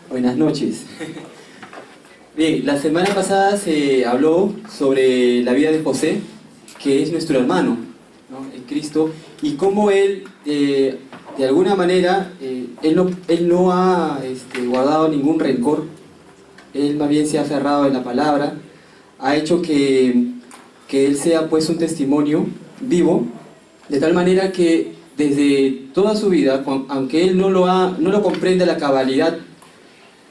Buenas noches. Bien, la semana pasada se habló sobre la vida de José, que es nuestro hermano, ¿no?, en Cristo, y cómo él, de alguna manera, él no ha guardado ningún rencor. Él más bien se ha aferrado en la palabra, ha hecho que él sea pues un testimonio vivo, de tal manera que desde toda su vida, aunque él no lo comprende a la cabalidad,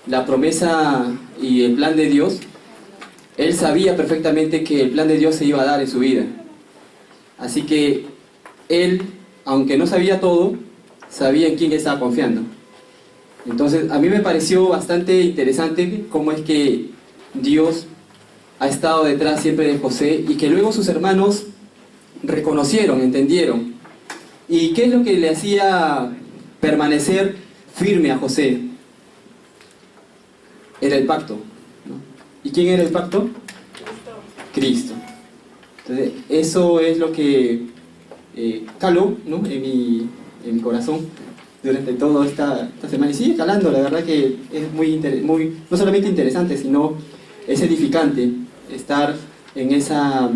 la promesa y el plan de Dios, él sabía perfectamente que el plan de Dios se iba a dar en su vida. Así que él, aunque no sabía todo, sabía en quién estaba confiando. Entonces, a mí me pareció bastante interesante cómo es que Dios ha estado detrás siempre de José y que luego sus hermanos reconocieron, entendieron. ¿Y qué es lo que le hacía permanecer firme a José? Era el pacto, ¿no? ¿Y quién era el pacto? Cristo. Entonces, eso es lo que caló, ¿no?, en mi corazón durante toda esta semana. Y sigue calando, la verdad que es muy, no solamente interesante, sino es edificante estar en esa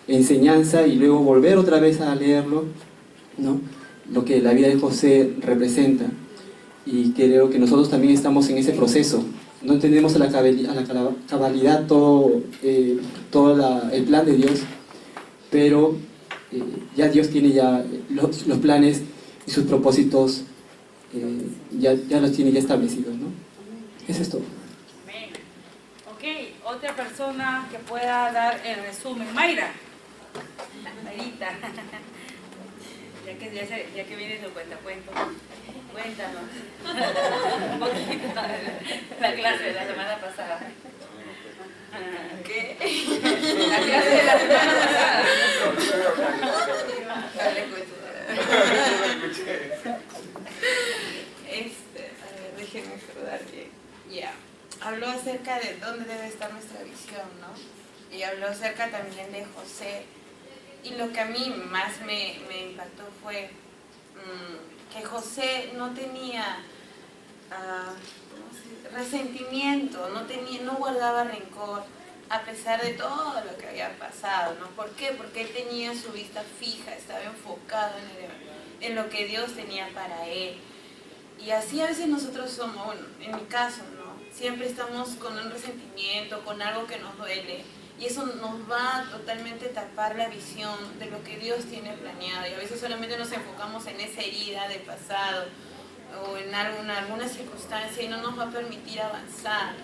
enseñanza y luego volver otra vez a leerlo, ¿no?, lo que la vida de José representa. Y creo que nosotros también estamos en ese proceso. No entendemos a la cabalidad todo el plan de Dios, pero ya Dios tiene ya los planes y sus propósitos, ya los tiene ya establecidos, ¿no? Eso es todo. Amén. Ok, otra persona que pueda dar el resumen. Mayra. Mayrita. Ya que viene tu cuentacuento, cuéntanos un poquito de la clase de la semana pasada. ¿Qué? La clase de la semana pasada. Déjenme recordar bien. Ya. Habló acerca de dónde debe estar nuestra visión, ¿no? Y habló acerca también de José. Y lo que a mí más me impactó fue que José no tenía resentimiento, no guardaba rencor, a pesar de todo lo que había pasado, ¿no? ¿Por qué? Porque él tenía su vista fija, estaba enfocado en lo que Dios tenía para él. Y así a veces nosotros somos, bueno, en mi caso, ¿no? Siempre estamos con un resentimiento, con algo que nos duele. Y eso nos va a totalmente tapar la visión de lo que Dios tiene planeado. Y a veces solamente nos enfocamos en esa herida del pasado o en alguna circunstancia y no nos va a permitir avanzar,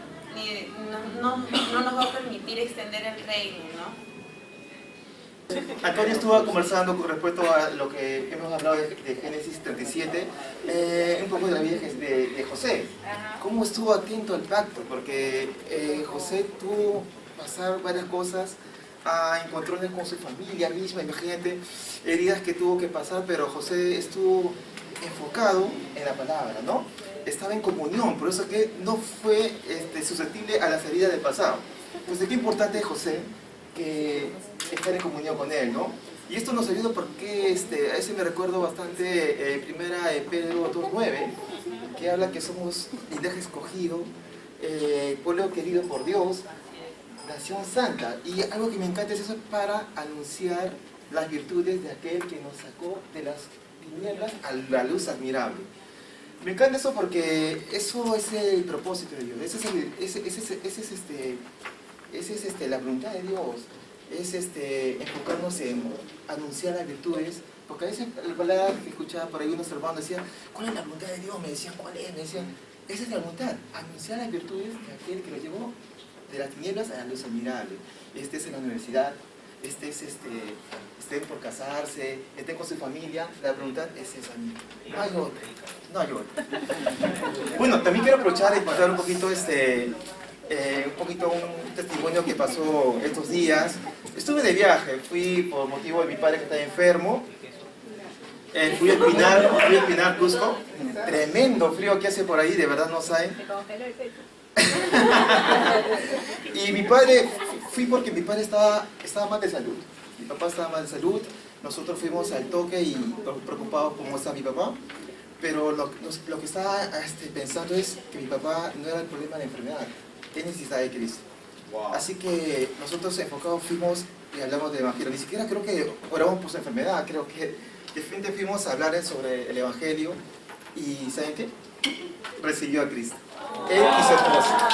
no nos va a permitir extender el reino, ¿no? Antonio estuvo conversando con respecto a lo que hemos hablado de Génesis 37, un poco de la vida de José. Cómo estuvo atento al pacto, porque José tuvo pasar varias cosas, encontrones con su familia misma, imagínate, heridas que tuvo que pasar, pero José estuvo enfocado en la palabra, ¿no? Estaba en comunión, por eso que no fue susceptible a las heridas del pasado. Entonces, qué importante es José que estar en comunión con él, ¿no? Y esto nos ayuda porque a ese me recuerdo bastante primera de Pedro 2:9, que habla que somos linaje escogido, pueblo querido por Dios, nación santa. Y algo que me encanta es eso, para anunciar las virtudes de aquel que nos sacó de las tinieblas a la luz admirable. Me encanta eso porque eso es el propósito de Dios, esa es la voluntad de Dios, es enfocarnos en anunciar las virtudes, porque a veces la palabra que escuchaba por ahí unos hermanos decían, ¿cuál es la voluntad de Dios? Me decían, ¿cuál es? Me decían, esa es la voluntad, anunciar las virtudes de aquel que lo llevó de las tinieblas a la luz admirable. Es en la universidad, estén por casarse, estén con su familia, la voluntad es esa. No hay otra. Bueno, también quiero aprovechar y contar un poquito un testimonio que pasó estos días. Estuve de viaje, fui por motivo de mi padre que está enfermo. Fui a Pinar, Cusco. Tremendo frío que hace por ahí, de verdad no saben. Y mi padre, fui porque mi padre estaba mal de salud. Mi papá estaba mal de salud. Nosotros fuimos al toque y preocupados cómo está mi papá. Pero lo que estaba pensando es que mi papá no era el problema de la enfermedad, él necesitaba de Cristo. Wow. Así que nosotros enfocados fuimos y hablamos del Evangelio. Ni siquiera creo que oramos por su enfermedad, creo que de frente fuimos a hablar sobre el Evangelio y ¿saben qué? Recibió a Cristo. Él y su esposa.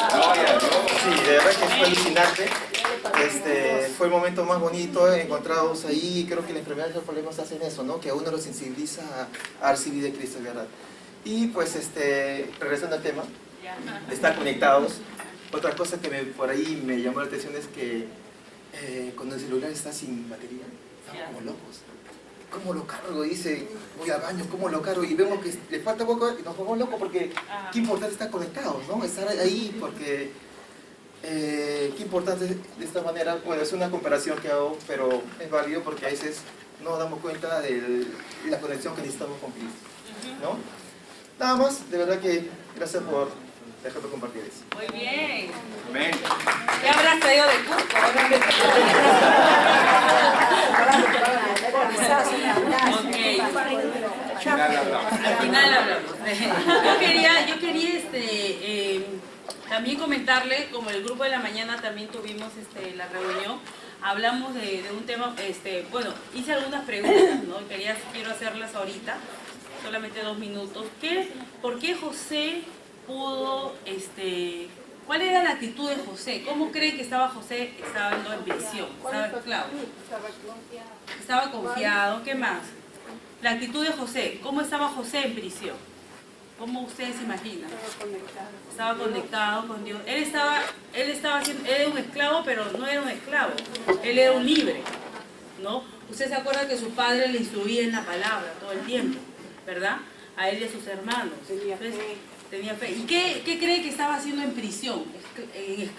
Sí, de verdad que fue alucinante. Fue el momento más bonito encontrados ahí. Creo que la enfermedad y los problemas hacen eso, ¿no? Que a uno lo sensibiliza a recibir de Cristo, ¿verdad? Y pues, regresando al tema, de estar conectados. Otra cosa que por ahí me llamó la atención es que cuando el celular está sin batería, estamos como locos. ¿Cómo lo cargo? Dice, voy al baño, ¿cómo lo cargo? Y vemos que le falta poco y nos ponemos locos porque qué importante estar conectados, ¿no? Estar ahí porque qué importante de esta manera. Bueno, es una comparación que hago, pero es válido porque a veces no nos damos cuenta de la conexión que necesitamos con Cristo, ¿no? Nada más, de verdad que gracias por dejarme compartir eso. Muy bien. Amén. ¿Qué habrás traído de Cusco? Okay. Al final hablamos. Yo quería también comentarle, como el grupo de la mañana también tuvimos la reunión, hablamos de un tema, bueno, hice algunas preguntas, ¿no? Quiero hacerlas ahorita, solamente 2 minutos. ¿Por qué José pudo, cuál era la actitud de José? ¿Cómo cree que estaba José estando en prisión? Estaba esclavo. Estaba confiado. ¿Qué más? La actitud de José. ¿Cómo estaba José en prisión? ¿Cómo ustedes se imaginan? Estaba conectado con Dios. Él era un esclavo, pero no era un esclavo. Él era un libre, ¿no? Usted se acuerda que su padre le instruía en la palabra todo el tiempo, ¿verdad? A él y a sus hermanos. Tenía fe. ¿Y qué cree que estaba haciendo en prisión,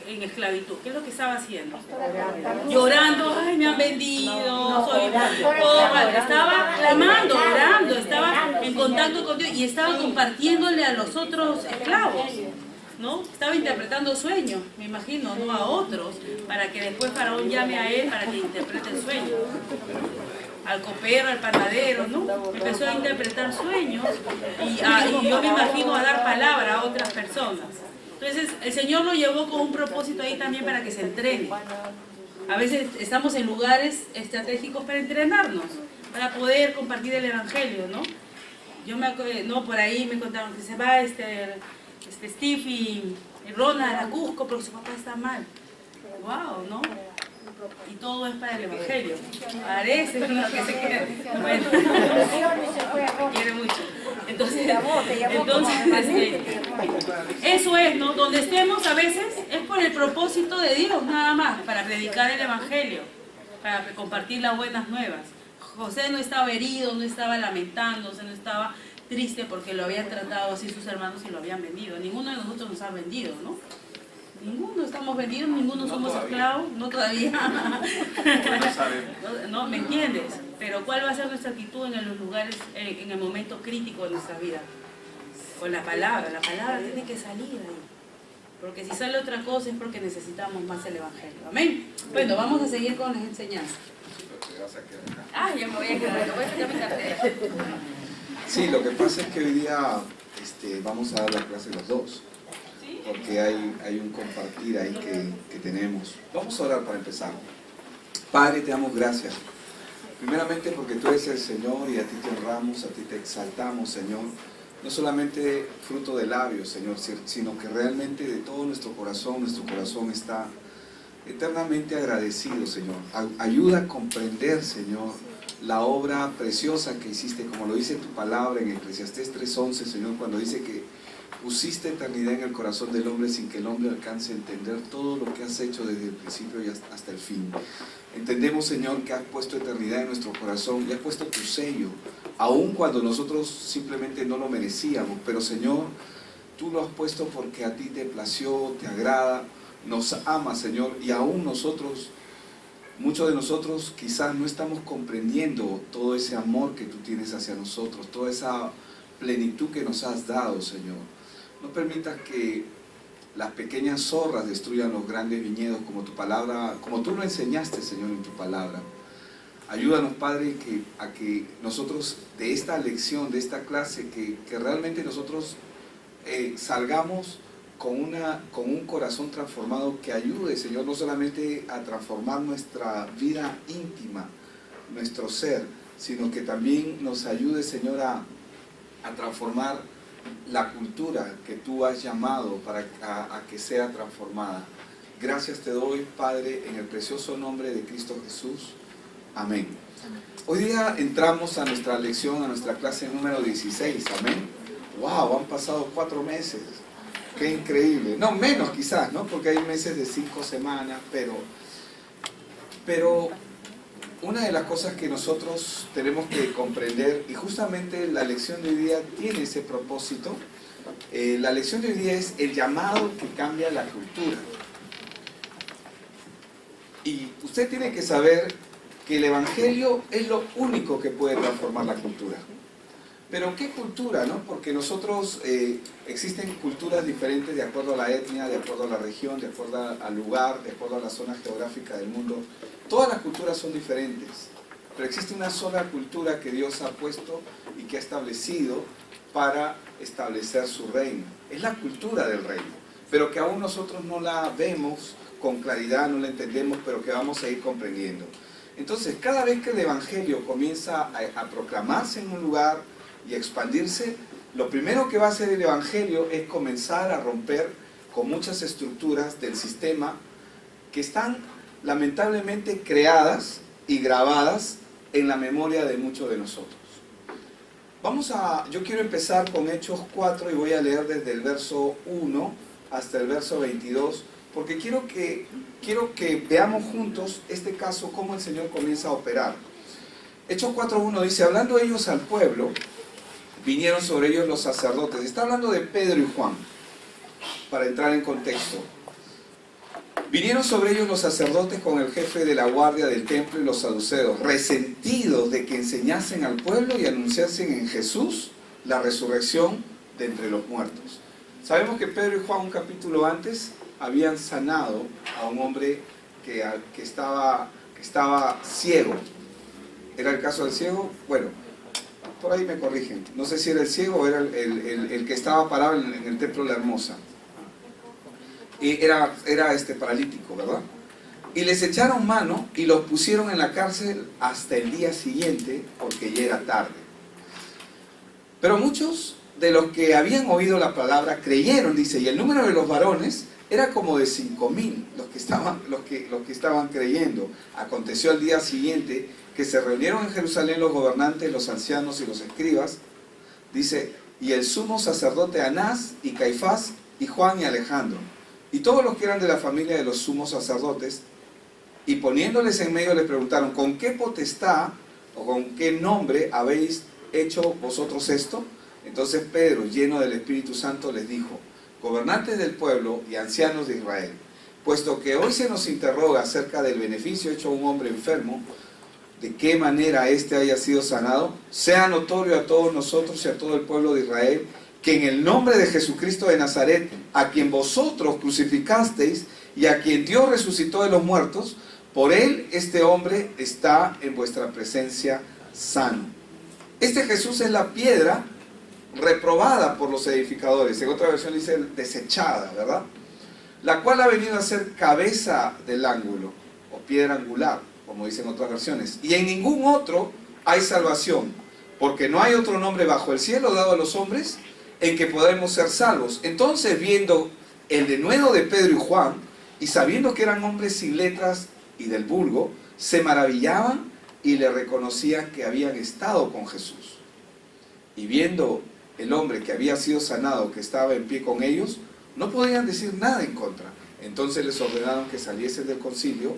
en esclavitud? ¿Qué es lo que estaba haciendo? Llorando, ay, me han vendido, soy todo mal. Estaba clamando, orando, estaba en contacto con Dios y estaba compartiéndole a los otros esclavos, ¿no? Estaba interpretando sueños, me imagino, no a otros, para que después Faraón llame a él para que interprete el sueño. Al copero, al panadero, ¿no? Empezó a interpretar sueños y yo me imagino a dar palabra a otras personas. Entonces el Señor lo llevó con un propósito ahí también para que se entrene. A veces estamos en lugares estratégicos para entrenarnos, para poder compartir el Evangelio, ¿no? Yo me acuerdo, no, por ahí me contaron que se va Steve y Ronald a Cusco porque su papá está mal. Wow, ¿no? Y todo es para el Evangelio. Parece lo que se quiere. Bueno, quiere mucho. Entonces eso es, ¿no? Donde estemos a veces es por el propósito de Dios, nada más, para predicar el Evangelio, para compartir las buenas nuevas. José no estaba herido, no estaba lamentándose, no estaba triste porque lo habían tratado así sus hermanos y lo habían vendido. Ninguno de nosotros nos ha vendido, ¿no? Ninguno estamos vendidos, ninguno somos esclavos, no todavía. No, ¿me entiendes? Pero ¿cuál va a ser nuestra actitud en los lugares, en el momento crítico de nuestra vida? Con la palabra tiene que salir ahí. Porque si sale otra cosa es porque necesitamos más el Evangelio. Amén. Bueno, vamos a seguir con las enseñanzas. Ya me voy a quedar, voy a sacar mi cartera. Sí, lo que pasa es que hoy día vamos a dar la clase los dos. Porque hay un compartir ahí que tenemos. Vamos a orar para empezar. Padre, te damos gracias. Primeramente porque tú eres el Señor y a ti te honramos, a ti te exaltamos, Señor. No solamente fruto de labios, Señor, sino que realmente de todo nuestro corazón está eternamente agradecido, Señor. Ayuda a comprender, Señor, la obra preciosa que hiciste, como lo dice tu palabra en Eclesiastés 3:11, Señor, cuando dice que pusiste eternidad en el corazón del hombre sin que el hombre alcance a entender todo lo que has hecho desde el principio y hasta el fin. Entendemos, Señor, que has puesto eternidad en nuestro corazón y has puesto tu sello, aun cuando nosotros simplemente no lo merecíamos. Pero, Señor, tú lo has puesto porque a ti te plació, te agrada, nos amas, Señor, y aún nosotros, muchos de nosotros quizás no estamos comprendiendo todo ese amor que tú tienes hacia nosotros, toda esa plenitud que nos has dado, Señor. No permitas que las pequeñas zorras destruyan los grandes viñedos como tu palabra, como tú lo enseñaste, Señor, en tu palabra. Ayúdanos, Padre, a que nosotros de esta lección, de esta clase, que realmente nosotros salgamos con un corazón transformado que ayude, Señor, no solamente a transformar nuestra vida íntima, nuestro ser, sino que también nos ayude, Señor, a transformar la cultura que tú has llamado a que sea transformada. Gracias te doy, Padre, en el precioso nombre de Cristo Jesús. Amén. Hoy día entramos a nuestra lección, a nuestra clase número 16. Amén. ¡Wow! Han pasado 4 meses. ¡Qué increíble! No, menos quizás, ¿no? Porque hay meses de 5 semanas, pero una de las cosas que nosotros tenemos que comprender, y justamente la lección de hoy día tiene ese propósito, la lección de hoy día es el llamado que cambia la cultura. Y usted tiene que saber que el Evangelio es lo único que puede transformar la cultura. Pero ¿qué cultura, no? Porque nosotros, existen culturas diferentes de acuerdo a la etnia, de acuerdo a la región, de acuerdo al lugar, de acuerdo a la zona geográfica del mundo. Todas las culturas son diferentes, pero existe una sola cultura que Dios ha puesto y que ha establecido para establecer su reino. Es la cultura del reino, pero que aún nosotros no la vemos con claridad, no la entendemos, pero que vamos a ir comprendiendo. Entonces, cada vez que el Evangelio comienza a proclamarse en un lugar y a expandirse, lo primero que va a hacer el Evangelio es comenzar a romper con muchas estructuras del sistema que están lamentablemente creadas y grabadas en la memoria de muchos de nosotros. Yo quiero empezar con Hechos 4 y voy a leer desde el verso 1 hasta el verso 22, porque quiero que veamos juntos este caso, cómo el Señor comienza a operar. Hechos 4:1 dice: hablando ellos al pueblo, vinieron sobre ellos los sacerdotes. Está hablando de Pedro y Juan, para entrar en contexto. Vinieron sobre ellos los sacerdotes con el jefe de la guardia del templo y los saduceos, resentidos de que enseñasen al pueblo y anunciasen en Jesús la resurrección de entre los muertos. Sabemos que Pedro y Juan, un capítulo antes, habían sanado a un hombre que estaba ciego. ¿Era el caso del ciego? Bueno, por ahí me corrigen. No sé si era el ciego o era el que estaba parado en el templo de la Hermosa. Y era paralítico, ¿verdad? Y les echaron mano y los pusieron en la cárcel hasta el día siguiente, porque ya era tarde. Pero muchos de los que habían oído la palabra creyeron, dice, y el número de los varones era como de 5,000 los que estaban creyendo. Aconteció al día siguiente que se reunieron en Jerusalén los gobernantes, los ancianos y los escribas, dice, y el sumo sacerdote Anás y Caifás y Juan y Alejandro, y todos los que eran de la familia de los sumos sacerdotes, y poniéndoles en medio les preguntaron: ¿con qué potestad o con qué nombre habéis hecho vosotros esto? Entonces Pedro, lleno del Espíritu Santo, les dijo: gobernantes del pueblo y ancianos de Israel, puesto que hoy se nos interroga acerca del beneficio hecho a un hombre enfermo, de qué manera éste haya sido sanado, sea notorio a todos nosotros y a todo el pueblo de Israel, que en el nombre de Jesucristo de Nazaret, a quien vosotros crucificasteis y a quien Dios resucitó de los muertos, por él este hombre está en vuestra presencia sano. Este Jesús es la piedra reprobada por los edificadores, en otra versión dice desechada, ¿verdad? La cual ha venido a ser cabeza del ángulo, o piedra angular, como dicen otras versiones. Y en ningún otro hay salvación, porque no hay otro nombre bajo el cielo dado a los hombres en que podemos ser salvos. Entonces, viendo el denuedo de Pedro y Juan, y sabiendo que eran hombres sin letras y del vulgo, se maravillaban y le reconocían que habían estado con Jesús. Y viendo el hombre que había sido sanado, que estaba en pie con ellos, no podían decir nada en contra. Entonces les ordenaron que saliesen del concilio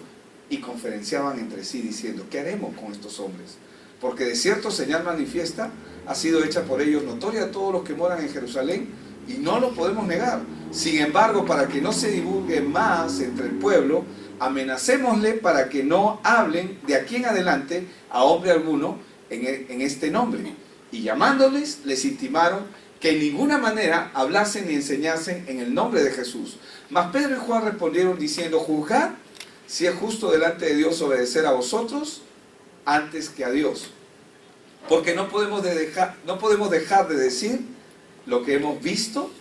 y conferenciaban entre sí diciendo: ¿qué haremos con estos hombres? Porque de cierto señal manifiesta ha sido hecha por ellos notoria a todos los que moran en Jerusalén, y no lo podemos negar. Sin embargo, para que no se divulgue más entre el pueblo, amenacémosle para que no hablen de aquí en adelante a hombre alguno en este nombre. Y llamándoles, les intimaron que en ninguna manera hablasen ni enseñasen en el nombre de Jesús. Mas Pedro y Juan respondieron diciendo: juzgad si es justo delante de Dios obedecer a vosotros antes que a Dios. Porque no podemos dejar de decir lo que hemos visto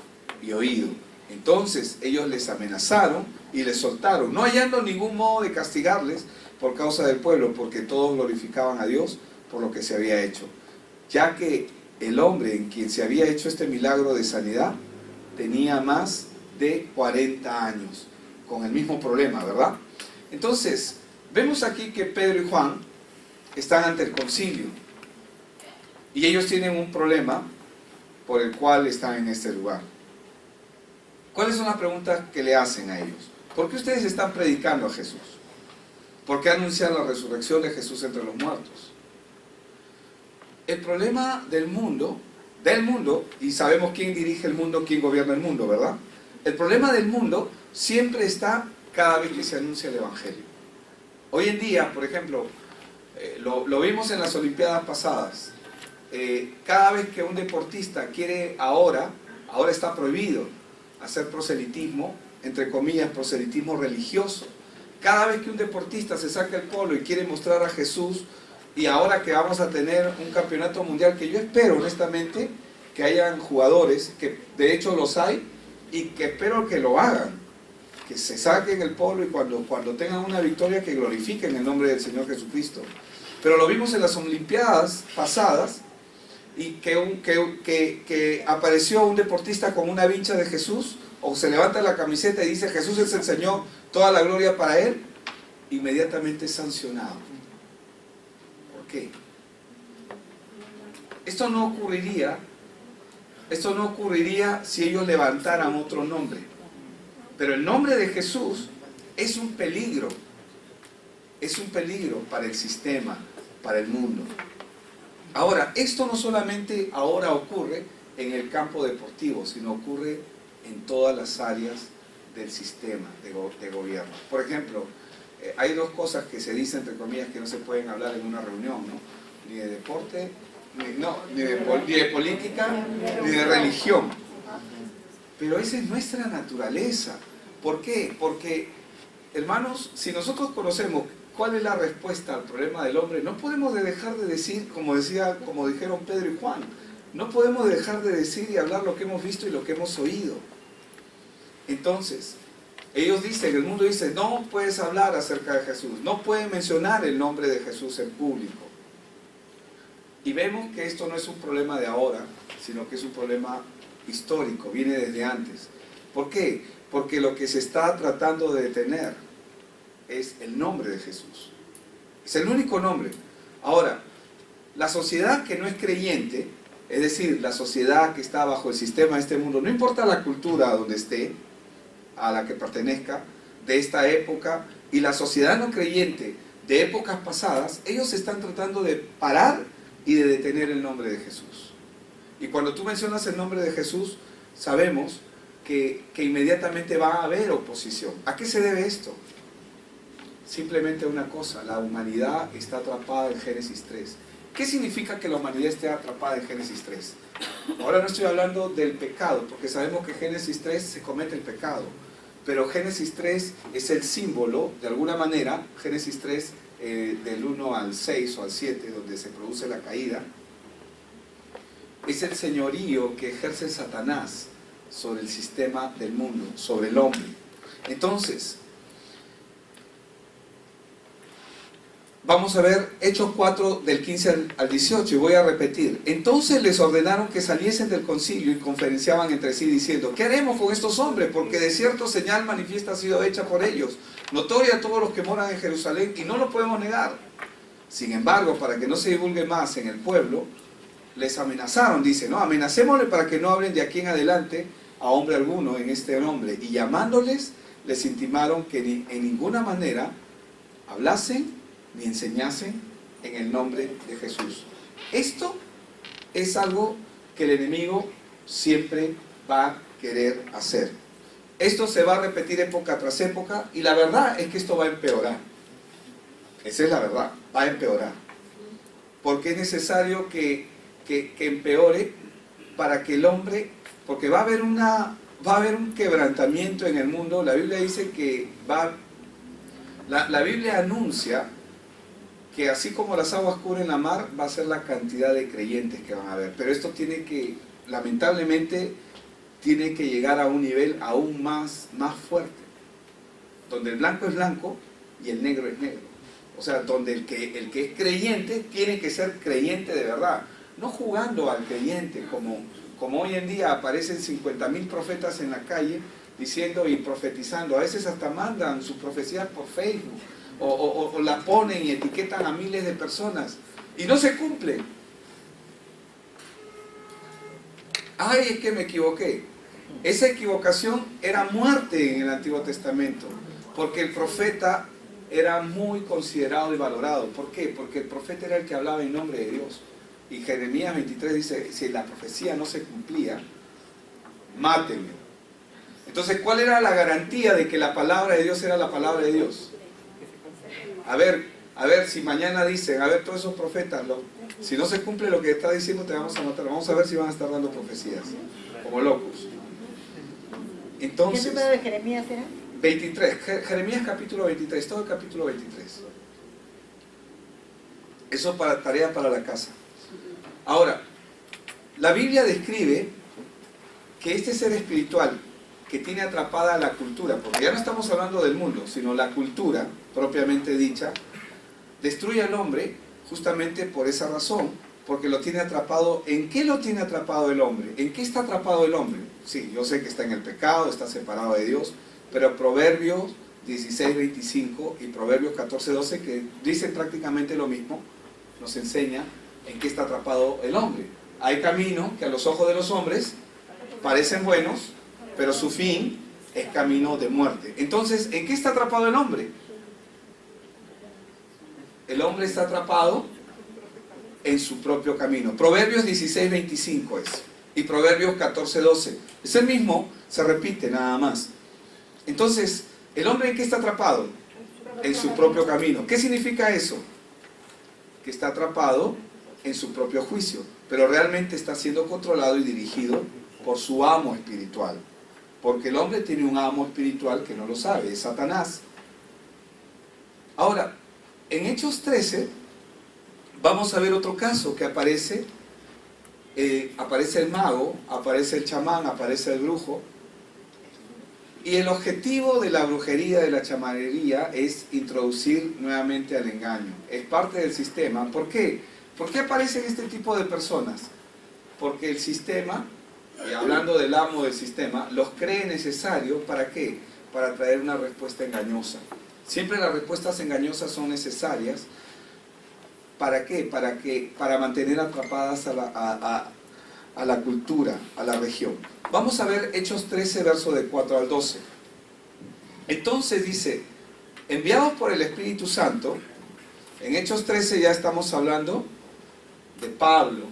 y oído. Entonces ellos les amenazaron y les soltaron, no hallando ningún modo de castigarles por causa del pueblo, porque todos glorificaban a Dios por lo que se había hecho, ya que el hombre en quien se había hecho este milagro de sanidad tenía más de 40 años, con el mismo problema, ¿verdad? Entonces, vemos aquí que Pedro y Juan están ante el concilio, y ellos tienen un problema por el cual están en este lugar. ¿Cuáles son las preguntas que le hacen a ellos? ¿Por qué ustedes están predicando a Jesús? ¿Por qué anuncian la resurrección de Jesús entre los muertos? El problema del mundo, y sabemos quién dirige el mundo, quién gobierna el mundo, ¿verdad? El problema del mundo siempre está cada vez que se anuncia el Evangelio. Hoy en día, por ejemplo, lo vimos en las Olimpiadas pasadas, cada vez que un deportista quiere ahora está prohibido hacer proselitismo, entre comillas, proselitismo religioso. Cada vez que un deportista se saca el polo y quiere mostrar a Jesús, y ahora que vamos a tener un campeonato mundial, que yo espero honestamente que hayan jugadores, que de hecho los hay, y que espero que lo hagan, que se saquen el polo y cuando tengan una victoria que glorifiquen el nombre del Señor Jesucristo. Pero lo vimos en las Olimpiadas pasadas, y que apareció un deportista con una vincha de Jesús, o se levanta la camiseta y dice Jesús es el Señor, toda la gloria para Él, inmediatamente es sancionado. ¿Por qué? Esto no ocurriría si ellos levantaran otro nombre. Pero el nombre de Jesús es un peligro para el sistema, para el mundo. Ahora, esto no solamente ahora ocurre en el campo deportivo, sino ocurre en todas las áreas del sistema de gobierno. Por ejemplo, hay dos cosas que se dicen, entre comillas, que no se pueden hablar en una reunión, ¿no? Ni de deporte, ni de política, ni de religión. Pero esa es nuestra naturaleza. ¿Por qué? Porque, hermanos, si nosotros conocemos cuál es la respuesta al problema del hombre, no podemos dejar de decir, como dijeron Pedro y Juan, no podemos dejar de decir y hablar lo que hemos visto y lo que hemos oído. Entonces, ellos dicen, el mundo dice, no puedes hablar acerca de Jesús, no puedes mencionar el nombre de Jesús en público. Y vemos que esto no es un problema de ahora, sino que es un problema histórico, viene desde antes. ¿Por qué? Porque lo que se está tratando de detener es el nombre de Jesús. Es el único nombre. Ahora, la sociedad que no es creyente, es decir, la sociedad que está bajo el sistema de este mundo, no importa la cultura donde esté, a la que pertenezca, de esta época, y la sociedad no creyente de épocas pasadas, ellos están tratando de parar y de detener el nombre de Jesús. Y cuando tú mencionas el nombre de Jesús, sabemos que inmediatamente va a haber oposición. ¿A qué se debe esto? Simplemente una cosa, la humanidad está atrapada en Génesis 3. ¿Qué significa que la humanidad esté atrapada en Génesis 3? Ahora no estoy hablando del pecado, porque sabemos que en Génesis 3 se comete el pecado, pero Génesis 3 es el símbolo, de alguna manera, Génesis 3 del 1 al 6 o al 7, donde se produce la caída, es el señorío que ejerce Satanás sobre el sistema del mundo, sobre el hombre. Entonces, vamos a ver Hechos 4 del 15 al 18 y voy a repetir. Entonces les ordenaron que saliesen del concilio y conferenciaban entre sí diciendo, ¿qué haremos con estos hombres? Porque de cierto señal manifiesta ha sido hecha por ellos, notoria a todos los que moran en Jerusalén, y no lo podemos negar. Sin embargo, para que no se divulgue más en el pueblo, les amenazaron, dice, no, amenacémosle para que no hablen de aquí en adelante a hombre alguno en este nombre. Y llamándoles, les intimaron que en ninguna manera hablasen ni enseñasen en el nombre de Jesús. Esto es algo que el enemigo siempre va a querer hacer. Esto se va a repetir época tras época, y la verdad es que esto va a empeorar. Esa es la verdad, va a empeorar. Porque es necesario que empeore para que el hombre, porque va a haber un quebrantamiento en el mundo. La Biblia dice que la Biblia anuncia que así como las aguas cubren la mar, va a ser la cantidad de creyentes que van a haber. Pero esto tiene que, lamentablemente, tiene que llegar a un nivel aún más fuerte, donde el blanco es blanco y el negro es negro. O sea, donde el que es creyente tiene que ser creyente de verdad, no jugando al creyente, como hoy en día aparecen 50.000 profetas en la calle diciendo y profetizando. A veces hasta mandan sus profecías por Facebook o la ponen y etiquetan a miles de personas y no se cumplen. Ay, es que me equivoqué. Esa equivocación era muerte en el Antiguo Testamento, porque el profeta era muy considerado y valorado. ¿Por qué? Porque el profeta era el que hablaba en nombre de Dios. Y Jeremías 23 dice, si la profecía no se cumplía, mátenme. Entonces, ¿cuál era la garantía de que la palabra de Dios era la palabra de Dios? A ver, si mañana dicen, a ver, todos esos profetas, si no se cumple lo que está diciendo, te vamos a matar. Vamos a ver si van a estar dando profecías, como locos. Entonces, ¿qué número de Jeremías era? 23, Jeremías capítulo 23, todo el capítulo 23. Eso para tarea para la casa. Ahora, la Biblia describe que este ser espiritual que tiene atrapada la cultura, porque ya no estamos hablando del mundo, sino la cultura propiamente dicha, destruye al hombre justamente por esa razón, porque lo tiene atrapado. ¿En qué lo tiene atrapado el hombre? ¿En qué está atrapado el hombre? Sí, yo sé que está en el pecado, está separado de Dios, pero Proverbios 16:25 y Proverbios 14:12, que dicen prácticamente lo mismo, nos enseña en qué está atrapado el hombre. Hay caminos que a los ojos de los hombres parecen buenos, pero su fin es camino de muerte. Entonces, ¿en qué está atrapado el hombre? El hombre está atrapado en su propio camino. Proverbios 16:25 es, y Proverbios 14:12. Es el mismo, se repite nada más. Entonces, ¿el hombre en qué está atrapado? En su propio camino. ¿Qué significa eso? Que está atrapado en su propio juicio, pero realmente está siendo controlado y dirigido por su amo espiritual. Porque el hombre tiene un amo espiritual que no lo sabe, es Satanás. Ahora, en Hechos 13, vamos a ver otro caso que aparece el mago, aparece el chamán, aparece el brujo. Y el objetivo de la brujería, de la chamanería, es introducir nuevamente al engaño. Es parte del sistema. ¿Por qué? ¿Por qué aparecen este tipo de personas? Porque el sistema, y hablando del amo del sistema, los cree necesarios. ¿Para qué? Para traer una respuesta engañosa. Siempre las respuestas engañosas son necesarias. ¿Para qué? Para mantener atrapadas a la cultura, a la región. Vamos a ver Hechos 13, verso de 4 al 12. Entonces dice, enviados por el Espíritu Santo, en Hechos 13 ya estamos hablando de Pablo,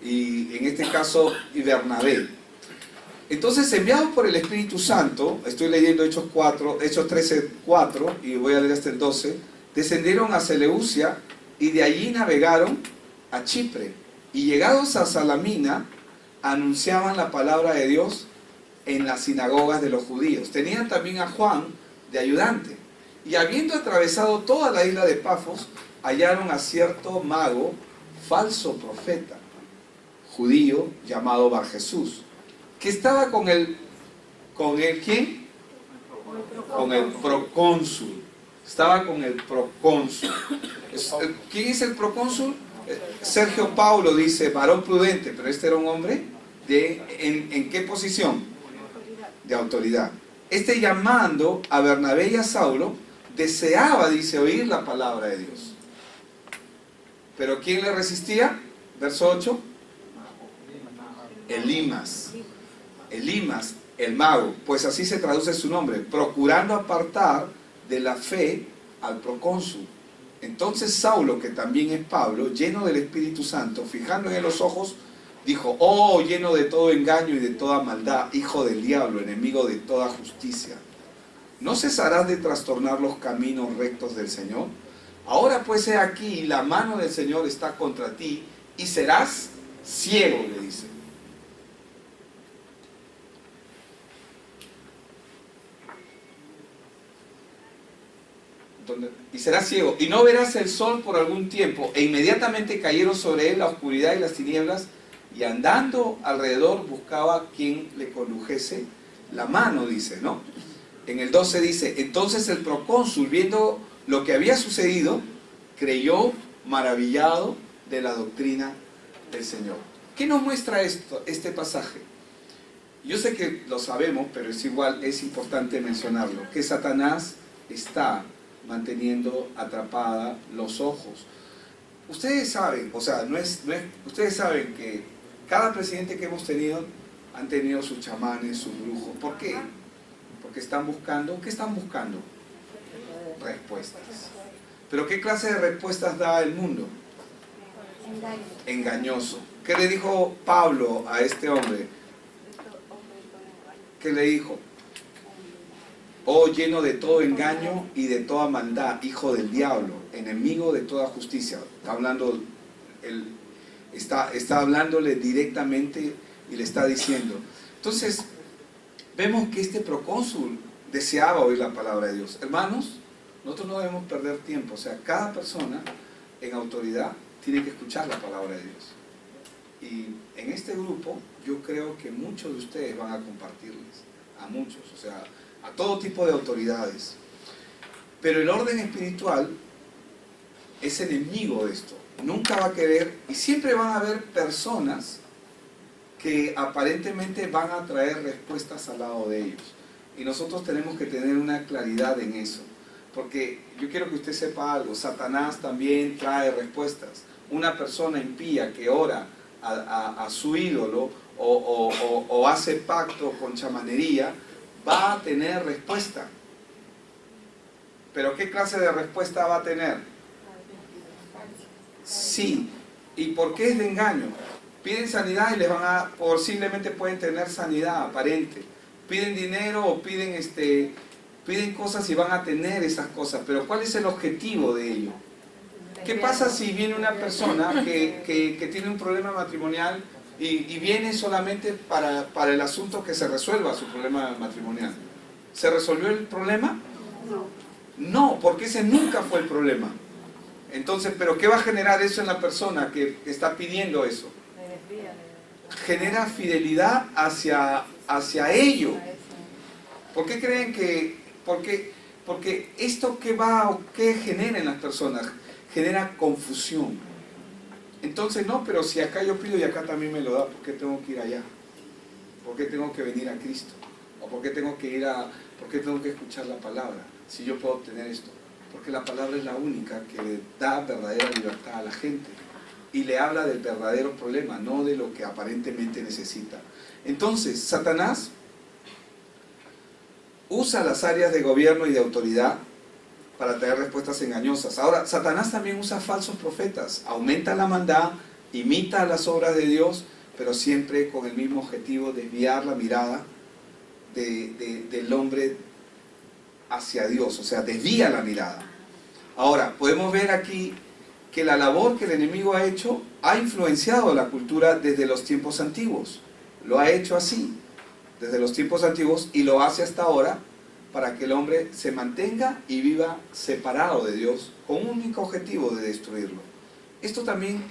y en este caso y Bernabé. Entonces, enviados por el Espíritu Santo, estoy leyendo Hechos 13, 4, y voy a leer hasta el 12, descendieron a Seleucia, y de allí navegaron a Chipre, y llegados a Salamina, anunciaban la palabra de Dios en las sinagogas de los judíos. Tenían también a Juan de ayudante. Y habiendo atravesado toda la isla de Pafos, hallaron a cierto mago, falso profeta, judío, llamado Barjesús, que estaba con el ¿quién? Con el procónsul. Estaba con el procónsul. ¿Quién es el procónsul? Sergio Paulo dice, varón prudente, pero este era un hombre ¿en qué posición? De autoridad. Este, llamando a Bernabé y a Saulo, deseaba, dice, oír la palabra de Dios. Pero ¿quién le resistía? Verso 8. Elimas, el mago, pues así se traduce su nombre, procurando apartar de la fe al procónsul. Entonces Saulo, que también es Pablo, lleno del Espíritu Santo, fijando en él los ojos, dijo, oh, lleno de todo engaño y de toda maldad, hijo del diablo, enemigo de toda justicia, ¿no cesarás de trastornar los caminos rectos del Señor? Ahora pues he aquí, la mano del Señor está contra ti, y serás ciego, le dice. y será ciego, y no verás el sol por algún tiempo. E inmediatamente cayeron sobre él la oscuridad y las tinieblas, y andando alrededor buscaba quien le condujese la mano, dice, ¿no? En el 12 dice, entonces el procónsul, viendo lo que había sucedido, creyó maravillado de la doctrina del Señor. ¿Qué nos muestra este pasaje? Yo sé que lo sabemos, pero es igual, es importante mencionarlo, que Satanás está manteniendo atrapada los ojos. Ustedes saben, o sea, ustedes saben que cada presidente que hemos tenido han tenido sus chamanes, sus brujos. ¿Por qué? Porque están buscando, ¿qué están buscando? Respuestas. ¿Pero qué clase de respuestas da el mundo? Engañoso. ¿Qué le dijo Pablo a este hombre? ¿Qué le dijo? Oh, lleno de todo engaño y de toda maldad, hijo del diablo, enemigo de toda justicia. Está hablándole directamente y le está diciendo. Entonces, vemos que este procónsul deseaba oír la palabra de Dios. Hermanos, nosotros no debemos perder tiempo. O sea, cada persona en autoridad tiene que escuchar la palabra de Dios. Y en este grupo, yo creo que muchos de ustedes van a compartirles. A muchos, o sea, a todo tipo de autoridades. Pero el orden espiritual es enemigo de esto. Nunca va a querer, y siempre van a haber personas que aparentemente van a traer respuestas al lado de ellos. Y nosotros tenemos que tener una claridad en eso. Porque yo quiero que usted sepa algo, Satanás también trae respuestas. Una persona impía que ora a su ídolo o hace pacto con chamanería, va a tener respuesta. ¿Pero qué clase de respuesta va a tener? Sí. ¿Y por qué es de engaño? Piden sanidad y les van a, posiblemente pueden tener sanidad aparente. Piden dinero o piden cosas y van a tener esas cosas. Pero ¿cuál es el objetivo de ello? ¿Qué pasa si viene una persona que tiene un problema matrimonial y viene solamente para el asunto que se resuelva su problema matrimonial? ¿Se resolvió el problema? No, porque ese nunca fue el problema. Entonces, ¿pero qué va a generar eso en la persona que está pidiendo eso? Genera fidelidad hacia ello. ¿Por qué creen que...? Porque esto ¿qué genera en las personas? Genera confusión. Entonces, no, pero si acá yo pido y acá también me lo da, ¿por qué tengo que ir allá? ¿Por qué tengo que venir a Cristo? ¿O por qué tengo que escuchar la palabra? Si yo puedo obtener esto. Porque la palabra es la única que le da verdadera libertad a la gente. Y le habla del verdadero problema, no de lo que aparentemente necesita. Entonces, Satanás usa las áreas de gobierno y de autoridad para traer respuestas engañosas. Ahora, Satanás también usa falsos profetas, aumenta la maldad, imita las obras de Dios, pero siempre con el mismo objetivo, desviar la mirada del hombre hacia Dios, o sea, desvía la mirada. Ahora, podemos ver aquí que la labor que el enemigo ha hecho ha influenciado la cultura desde los tiempos antiguos. Lo ha hecho así, desde los tiempos antiguos, y lo hace hasta ahora, para que el hombre se mantenga y viva separado de Dios con un único objetivo de destruirlo. Esto también,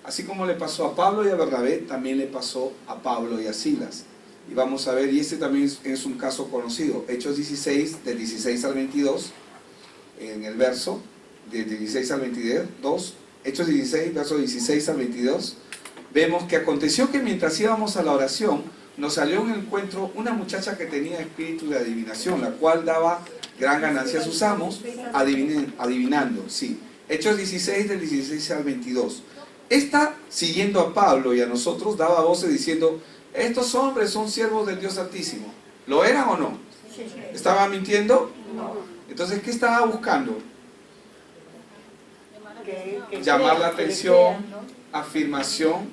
así como le pasó a Pablo y a Bernabé, también le pasó a Pablo y a Silas. Y vamos a ver, y este también es un caso conocido, Hechos 16, del 16 al 22, en el verso, del 16 al 22, Hechos 16, verso 16 al 22, vemos que aconteció que mientras íbamos a la oración, nos salió en encuentro una muchacha que tenía espíritu de adivinación, la cual daba gran ganancia a sus amos, adivinando, sí. Hechos 16, del 16 al 22. Esta, siguiendo a Pablo y a nosotros, daba voces diciendo, estos hombres son siervos del Dios Altísimo. ¿Lo eran o no? ¿Estaba mintiendo? Entonces, ¿qué estaba buscando? Llamar la atención, afirmación,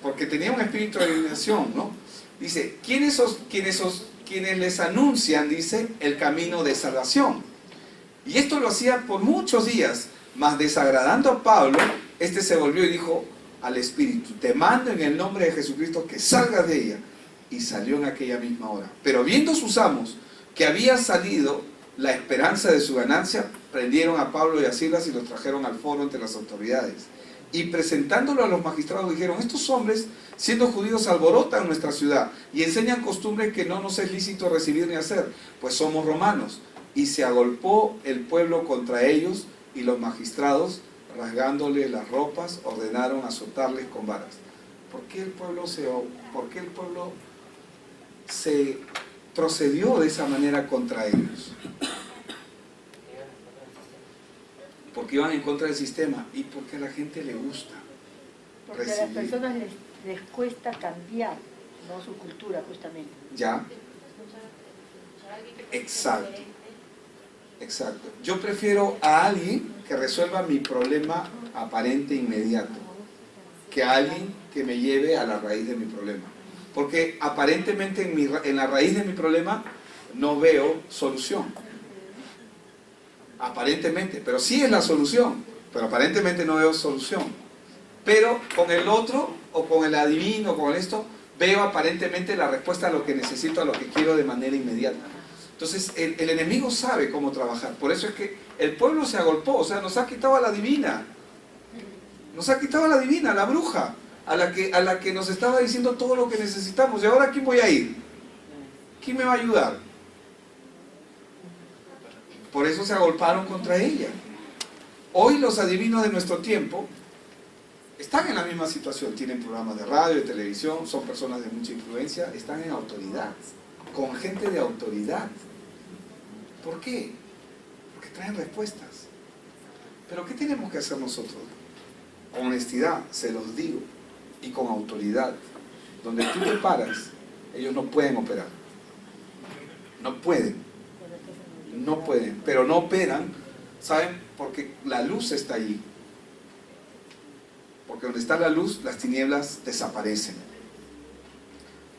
porque tenía un espíritu de adivinación, ¿no? Dice, ¿quiénes les anuncian, dice, el camino de salvación? Y esto lo hacía por muchos días, mas desagradando a Pablo, este se volvió y dijo al espíritu, te mando en el nombre de Jesucristo que salgas de ella. Y salió en aquella misma hora. Pero viendo sus amos que había salido la esperanza de su ganancia, prendieron a Pablo y a Silas y los trajeron al foro entre las autoridades. Y presentándolo a los magistrados dijeron: estos hombres, siendo judíos, alborotan nuestra ciudad y enseñan costumbres que no nos es lícito recibir ni hacer, pues somos romanos. Y se agolpó el pueblo contra ellos, y los magistrados, rasgándole las ropas, ordenaron azotarles con varas. ¿Por qué el pueblo se procedió de esa manera contra ellos? Porque iban en contra del sistema y porque a la gente le gusta porque recibir. a las personas les cuesta cambiar, no su cultura, justamente. ¿Ya? Exacto. Exacto. Yo prefiero a alguien que resuelva mi problema aparente inmediato que a alguien que me lleve a la raíz de mi problema. Porque aparentemente en la raíz de mi problema no veo solución. Aparentemente, pero sí es la solución, pero aparentemente no veo solución. Pero con el otro, o con el adivino, o con esto, veo aparentemente la respuesta a lo que necesito, a lo que quiero de manera inmediata. Entonces el enemigo sabe cómo trabajar. Por eso es que el pueblo se agolpó, o sea, nos ha quitado a la divina. Nos ha quitado a la divina, a la bruja, a la que nos estaba diciendo todo lo que necesitamos. ¿Y ahora a quién voy a ir? ¿Quién me va a ayudar? Por eso se agolparon contra ella. Hoy los adivinos de nuestro tiempo están en la misma situación. Tienen programas de radio, de televisión, son personas de mucha influencia, están en autoridad, con gente de autoridad. ¿Por qué? Porque traen respuestas. Pero ¿qué tenemos que hacer nosotros? Con honestidad, se los digo, y con autoridad. Donde tú te paras, ellos no pueden operar. No pueden. No pueden, pero no operan, ¿saben? Porque la luz está allí. Porque donde está la luz, las tinieblas desaparecen.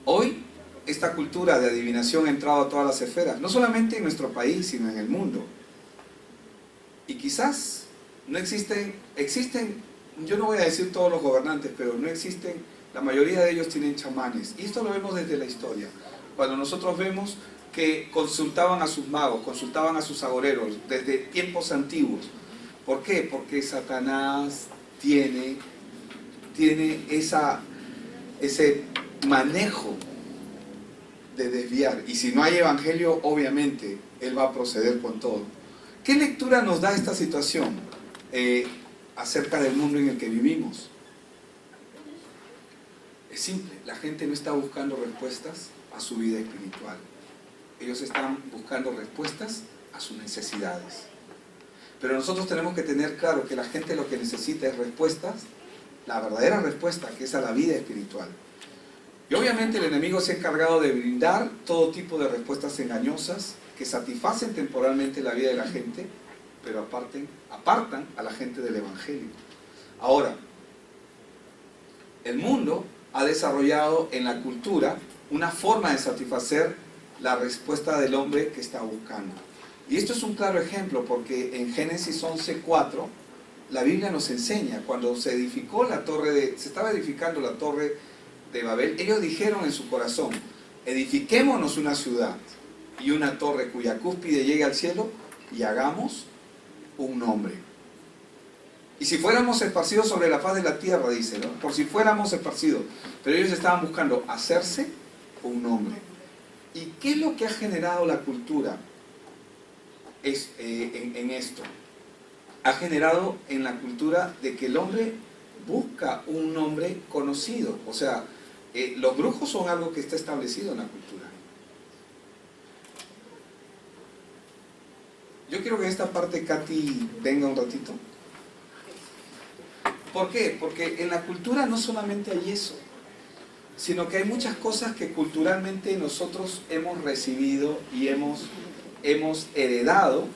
Hoy, esta cultura de adivinación ha entrado a todas las esferas, no solamente en nuestro país, sino en el mundo. Y quizás no existen, yo no voy a decir todos los gobernantes, pero no existen, la mayoría de ellos tienen chamanes. Y esto lo vemos desde la historia. Cuando nosotros vemos que consultaban a sus magos, consultaban a sus agoreros desde tiempos antiguos. ¿Por qué? Porque Satanás tiene ese manejo de desviar. Y si no hay evangelio, obviamente, él va a proceder con todo. ¿Qué lectura nos da esta situación acerca del mundo en el que vivimos? Es simple, la gente no está buscando respuestas a su vida espiritual. Ellos están buscando respuestas a sus necesidades. Pero nosotros tenemos que tener claro que la gente lo que necesita es respuestas, la verdadera respuesta, que es a la vida espiritual. Y obviamente el enemigo se ha encargado de brindar todo tipo de respuestas engañosas que satisfacen temporalmente la vida de la gente, pero apartan a la gente del evangelio. Ahora, el mundo ha desarrollado en la cultura una forma de satisfacer la respuesta del hombre que está buscando. Y esto es un claro ejemplo, porque en Génesis 11:4 la Biblia nos enseña, cuando se estaba edificando la torre de Babel, ellos dijeron en su corazón: edifiquémonos una ciudad y una torre cuya cúspide llegue al cielo y hagamos un nombre. Y si fuéramos esparcidos sobre la faz de la tierra, dice, ¿no? Por si fuéramos esparcidos. Pero ellos estaban buscando hacerse un nombre. ¿Y qué es lo que ha generado la cultura en esto? Ha generado en la cultura de que el hombre busca un nombre conocido. O sea, los brujos son algo que está establecido en la cultura. Yo quiero que esta parte Katy venga un ratito. ¿Por qué? Porque en la cultura no solamente hay eso, sino que hay muchas cosas que culturalmente nosotros hemos recibido y hemos heredado,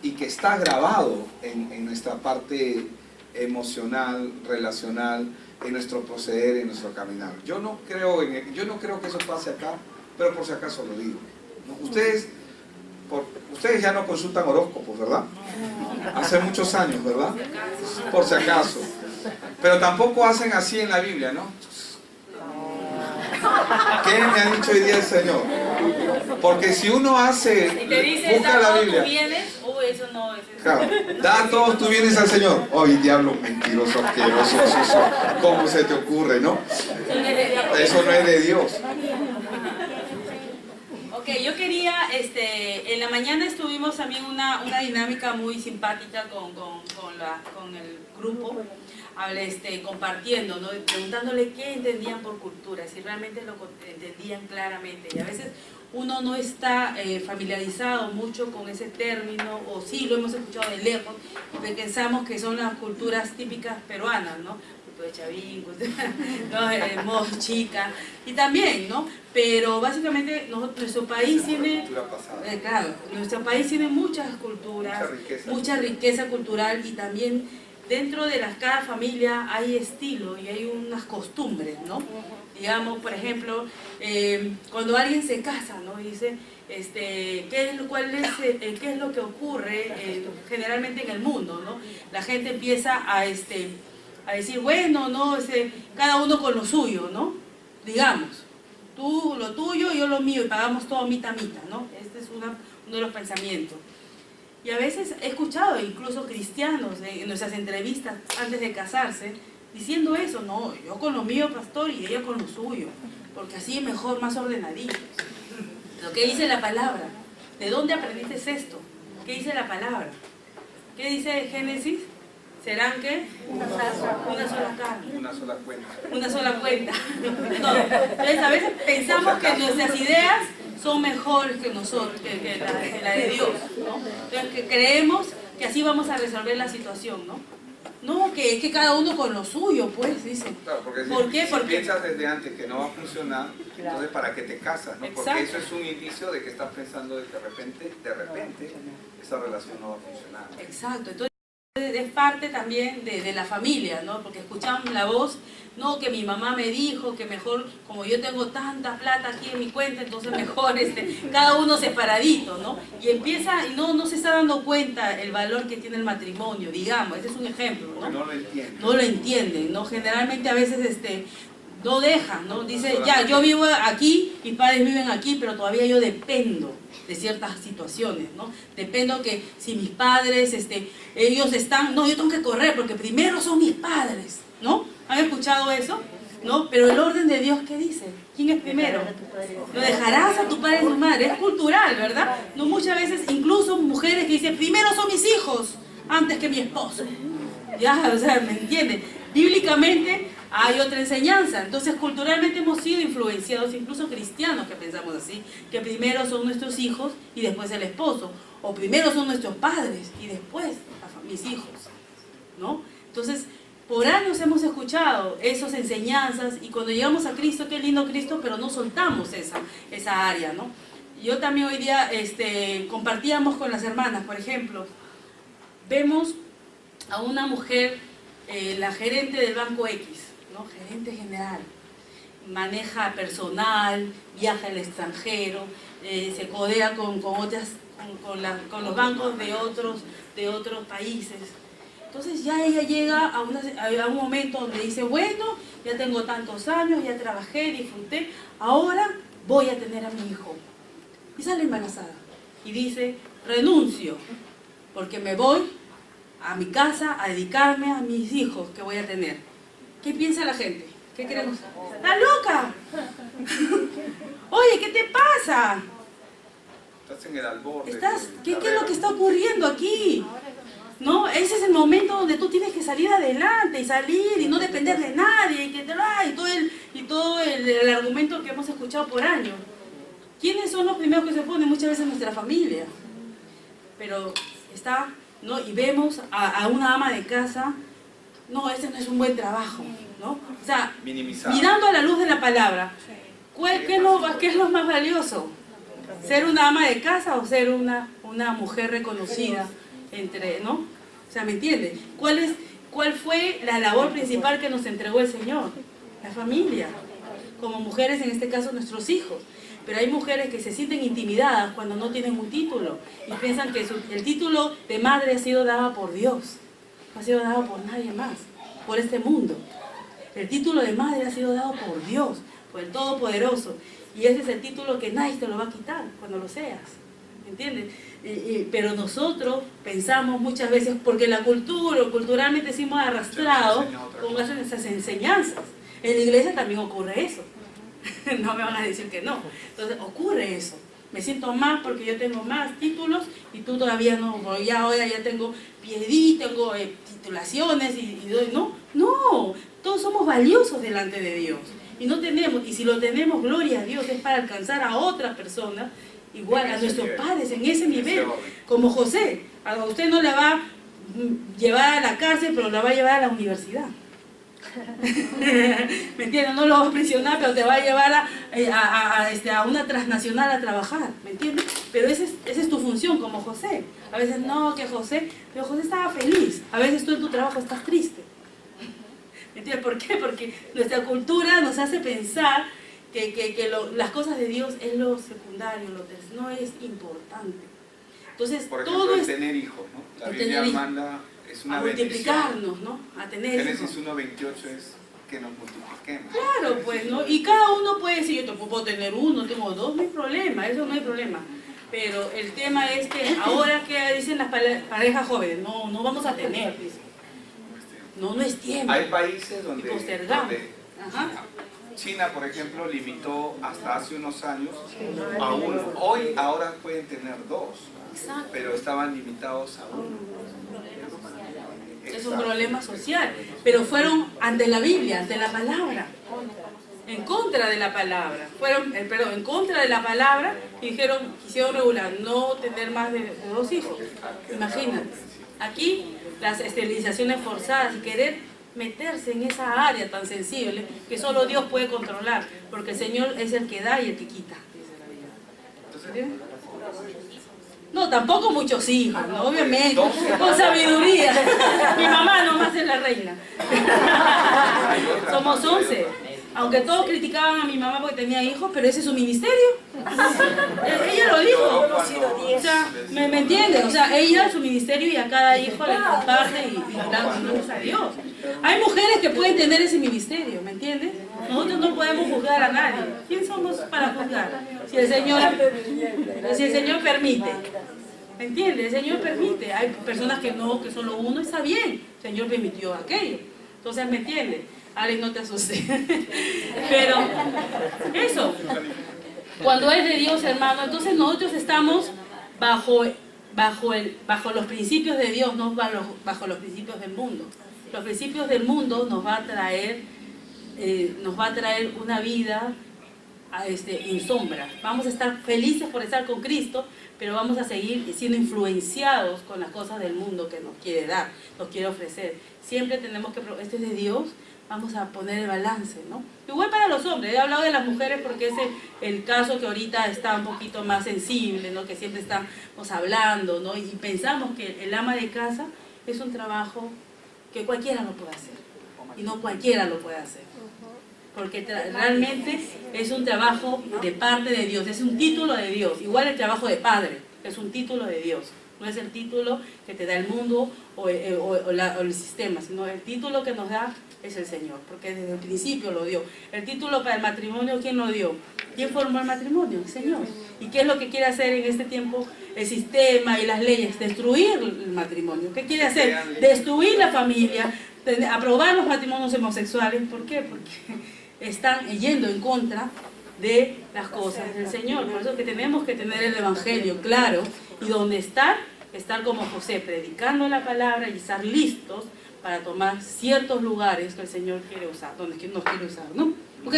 y que está grabado en nuestra parte emocional, relacional, en nuestro proceder, en nuestro caminar. Yo no creo que eso pase acá, pero por si acaso lo digo, ¿no? Ustedes ya no consultan horóscopos, ¿verdad? Hace muchos años, ¿verdad? Por si acaso. Pero tampoco hacen así en la Biblia, ¿no? ¿Qué me ha dicho hoy día el Señor? Porque si uno hace, y te dice, busca la ¿tú Biblia. vienes? eso no, eso Claro, da todos tú vienes al Señor. Hoy diablo mentiroso, asqueroso, sucio. ¿Cómo se te ocurre, no? Eso no es de Dios. Ok, yo quería, en la mañana estuvimos también una dinámica muy simpática con el grupo, compartiendo, ¿no? Preguntándole qué entendían por cultura, si realmente lo entendían claramente. Y a veces uno no está familiarizado mucho con ese término, o sí lo hemos escuchado de lejos, porque pensamos que son las culturas típicas peruanas, ¿no? De chavín, ¿no? Modo chica, y también, ¿no? Pero básicamente nuestro país tiene, claro, nuestro país tiene muchas culturas, mucha riqueza cultural, y también dentro de cada familia hay estilo y hay unas costumbres, ¿no? Digamos, por ejemplo, cuando alguien se casa, ¿no? Dice, ¿qué es lo que ocurre generalmente en el mundo, ¿no? La gente empieza a decir, bueno, ¿no? Cada uno con lo suyo, ¿no? Digamos, tú lo tuyo, yo lo mío, y pagamos todo mitad, ¿no? Este es uno de los pensamientos. Y a veces he escuchado incluso cristianos en nuestras entrevistas antes de casarse, diciendo eso, no, yo con lo mío, pastor, y ella con lo suyo, porque así es mejor, más ordenaditos. Lo que dice la palabra, ¿de dónde aprendiste esto? ¿Qué dice la palabra? ¿Qué dice Génesis? ¿Serán qué? Una sola carne. Una sola cuenta. Una sola cuenta. No. Entonces a veces pensamos que nuestras ideas son mejores que nosotros, que la de Dios, ¿no? Entonces que creemos que así vamos a resolver la situación, ¿no? No, que cada uno con lo suyo, pues, dice. Claro, porque ¿Por qué? Porque piensas desde antes que no va a funcionar, entonces ¿para qué te casas, no? Porque Exacto. eso es un indicio de que estás pensando de que de repente, esa relación no va a funcionar. exacto, entonces es parte también de la familia, ¿no? Porque escuchamos la voz, no, que mi mamá me dijo que mejor, como yo tengo tanta plata aquí en mi cuenta, entonces mejor cada uno separadito, ¿no? Y empieza, y no se está dando cuenta el valor que tiene el matrimonio, digamos, ese es un ejemplo, ¿no? No lo entienden. No lo entienden, ¿no? Generalmente a veces no dejan, ¿no? Dice, ya, yo vivo aquí, mis padres viven aquí, pero todavía yo dependo de ciertas situaciones, ¿no? Dependo que si mis padres, ellos están, no, yo tengo que correr porque primero son mis padres, ¿no? ¿Han escuchado eso? ¿No? Pero el orden de Dios, ¿qué dice? ¿Quién es primero? Lo dejarás a tu padre y a tu madre, es cultural, ¿verdad? No, muchas veces, incluso mujeres que dicen, primero son mis hijos, antes que mi esposo. Ya, o sea, ¿me entienden? Bíblicamente hay otra enseñanza, entonces culturalmente hemos sido influenciados, incluso cristianos que pensamos así, que primero son nuestros hijos y después el esposo, o primero son nuestros padres y después mis hijos, ¿no? Entonces, por años hemos escuchado esas enseñanzas y cuando llegamos a Cristo, qué lindo Cristo, pero no soltamos esa área, ¿no? Yo también hoy día compartíamos con las hermanas, por ejemplo, vemos a una mujer, la gerente del Banco X, ¿no? Gerente general, maneja personal, viaja al extranjero, se codea con los bancos de otros países. Entonces ya ella llega a un momento donde dice, bueno, ya tengo tantos años, ya trabajé, disfruté, ahora voy a tener a mi hijo. Y sale embarazada y dice, renuncio, porque me voy a mi casa a dedicarme a mis hijos que voy a tener. ¿Qué piensa la gente? ¿Qué queremos? ¡Estás loca! Oye, ¿qué te pasa? Estás en el albor. ¿Qué es lo que está ocurriendo aquí? ¿No? Ese es el momento donde tú tienes que salir adelante y salir y no depender de nadie y todo el argumento que hemos escuchado por años. ¿Quiénes son los primeros que se oponen? Muchas veces nuestra familia. Pero está, ¿no? Y vemos a una ama de casa, no, ese no es un buen trabajo, ¿no? O sea, minimizar. Mirando a la luz de la palabra, ¿qué es lo más valioso? ¿Ser una ama de casa o ser una mujer reconocida? ¿No? O sea, ¿me entiende? ¿Cuál fue la labor principal que nos entregó el Señor? La familia. Como mujeres, en este caso, nuestros hijos. Pero hay mujeres que se sienten intimidadas cuando no tienen un título y piensan que el título de madre ha sido dado por Dios, no ha sido dado por nadie más, por este mundo. El título de madre ha sido dado por Dios, por el Todopoderoso. Y ese es el título que nadie te lo va a quitar cuando lo seas. ¿entiendes? Pero nosotros pensamos muchas veces, porque la cultura, o culturalmente hemos arrastrado con esas enseñanzas. En la iglesia también ocurre eso. No me van a decir que no. Entonces ocurre eso. Me siento más porque yo tengo más títulos y tú todavía no. Ahora ya tengo PhD, tengo titulaciones no, todos somos valiosos delante de Dios. Y no tenemos, y si lo tenemos, gloria a Dios, es para alcanzar a otras personas igual, a nuestros padres en ese nivel. Como José, a usted no le va a llevar a la cárcel, pero la va a llevar a la universidad. ¿Me entiendes? No lo vas a presionar, pero te va a llevar a una transnacional a trabajar, ¿me entiendes? Pero esa es tu función como José. A veces no, que José, pero José estaba feliz. A veces tú en tu trabajo estás triste. ¿Me entiendes? ¿Por qué? Porque nuestra cultura nos hace pensar que las cosas de Dios es lo secundario, no es importante. Entonces, por ejemplo, todo el tener hijos, ¿no? La Biblia manda, es una multiplicarnos, ¿no? A tener Génesis hijos. 1:28 es que nos multipliquemos. Claro, pues, ¿no? Y cada uno puede decir, yo tampoco puedo tener uno, tengo dos, no hay problema, eso no hay problema. Pero el tema es que ahora que dicen las parejas jóvenes, no vamos a tener, dicen. No es tiempo. Hay países donde, Ajá. China, por ejemplo, limitó hasta hace unos años a uno. Ahora pueden tener dos, pero estaban limitados a uno. Es un problema social, pero fueron ante la Biblia, ante la palabra, en contra de la palabra. En contra de la palabra y quisieron regular, no tener más de 2 hijos. Imagínate, aquí las esterilizaciones forzadas y querer meterse en esa área tan sensible que solo Dios puede controlar, porque el Señor es el que da y el que quita, dice la Biblia. ¿Sí? No, tampoco muchos hijos, ¿no? Obviamente, con sabiduría. Mi mamá nomás es la reina. Somos 11. Aunque todos criticaban a mi mamá porque tenía hijos, pero ese es su ministerio. Ella lo dijo. O sea, ¿me entiendes? O sea, ella, su ministerio, y a cada hijo le comparte y da gloria a Dios. Hay mujeres que pueden tener ese ministerio, ¿me entiendes? Nosotros no podemos juzgar a nadie. ¿Quién somos para juzgar? Si el Señor permite. ¿Me entiendes? El Señor permite. Hay personas que no, que solo uno está bien. El Señor permitió aquello. Entonces, ¿me entiendes? Alex, no te asustes. Pero eso, cuando es de Dios, hermano, entonces nosotros estamos bajo los principios de Dios, no bajo los principios del mundo. Los principios del mundo nos va a traer una vida en sombra. Vamos a estar felices por estar con Cristo, pero vamos a seguir siendo influenciados con las cosas del mundo que nos quiere dar, nos quiere ofrecer. Siempre tenemos que, esto es de Dios, vamos a poner el balance, ¿no? Igual para los hombres, he hablado de las mujeres porque es el caso que ahorita está un poquito más sensible, ¿no? Que siempre estamos hablando, ¿no? Y pensamos que el ama de casa es un trabajo que cualquiera lo puede hacer, y no cualquiera lo puede hacer. Porque realmente es un trabajo de parte de Dios, es un título de Dios, igual el trabajo de padre, es un título de Dios. No es el título que te da el mundo o el sistema, sino el título que nos da es el Señor, porque desde el principio lo dio. El título para el matrimonio, ¿quién lo dio? ¿Quién formó el matrimonio? El Señor. ¿Y qué es lo que quiere hacer en este tiempo el sistema y las leyes? Destruir el matrimonio. ¿Qué quiere hacer? Destruir la familia, aprobar los matrimonios homosexuales. ¿Por qué? Porque están yendo en contra de las cosas del Señor. Por eso que tenemos que tener el Evangelio claro y donde estar como José, predicando la palabra y estar listos para tomar ciertos lugares que el Señor quiere usar, donde nos quiere usar, ¿no? Ok.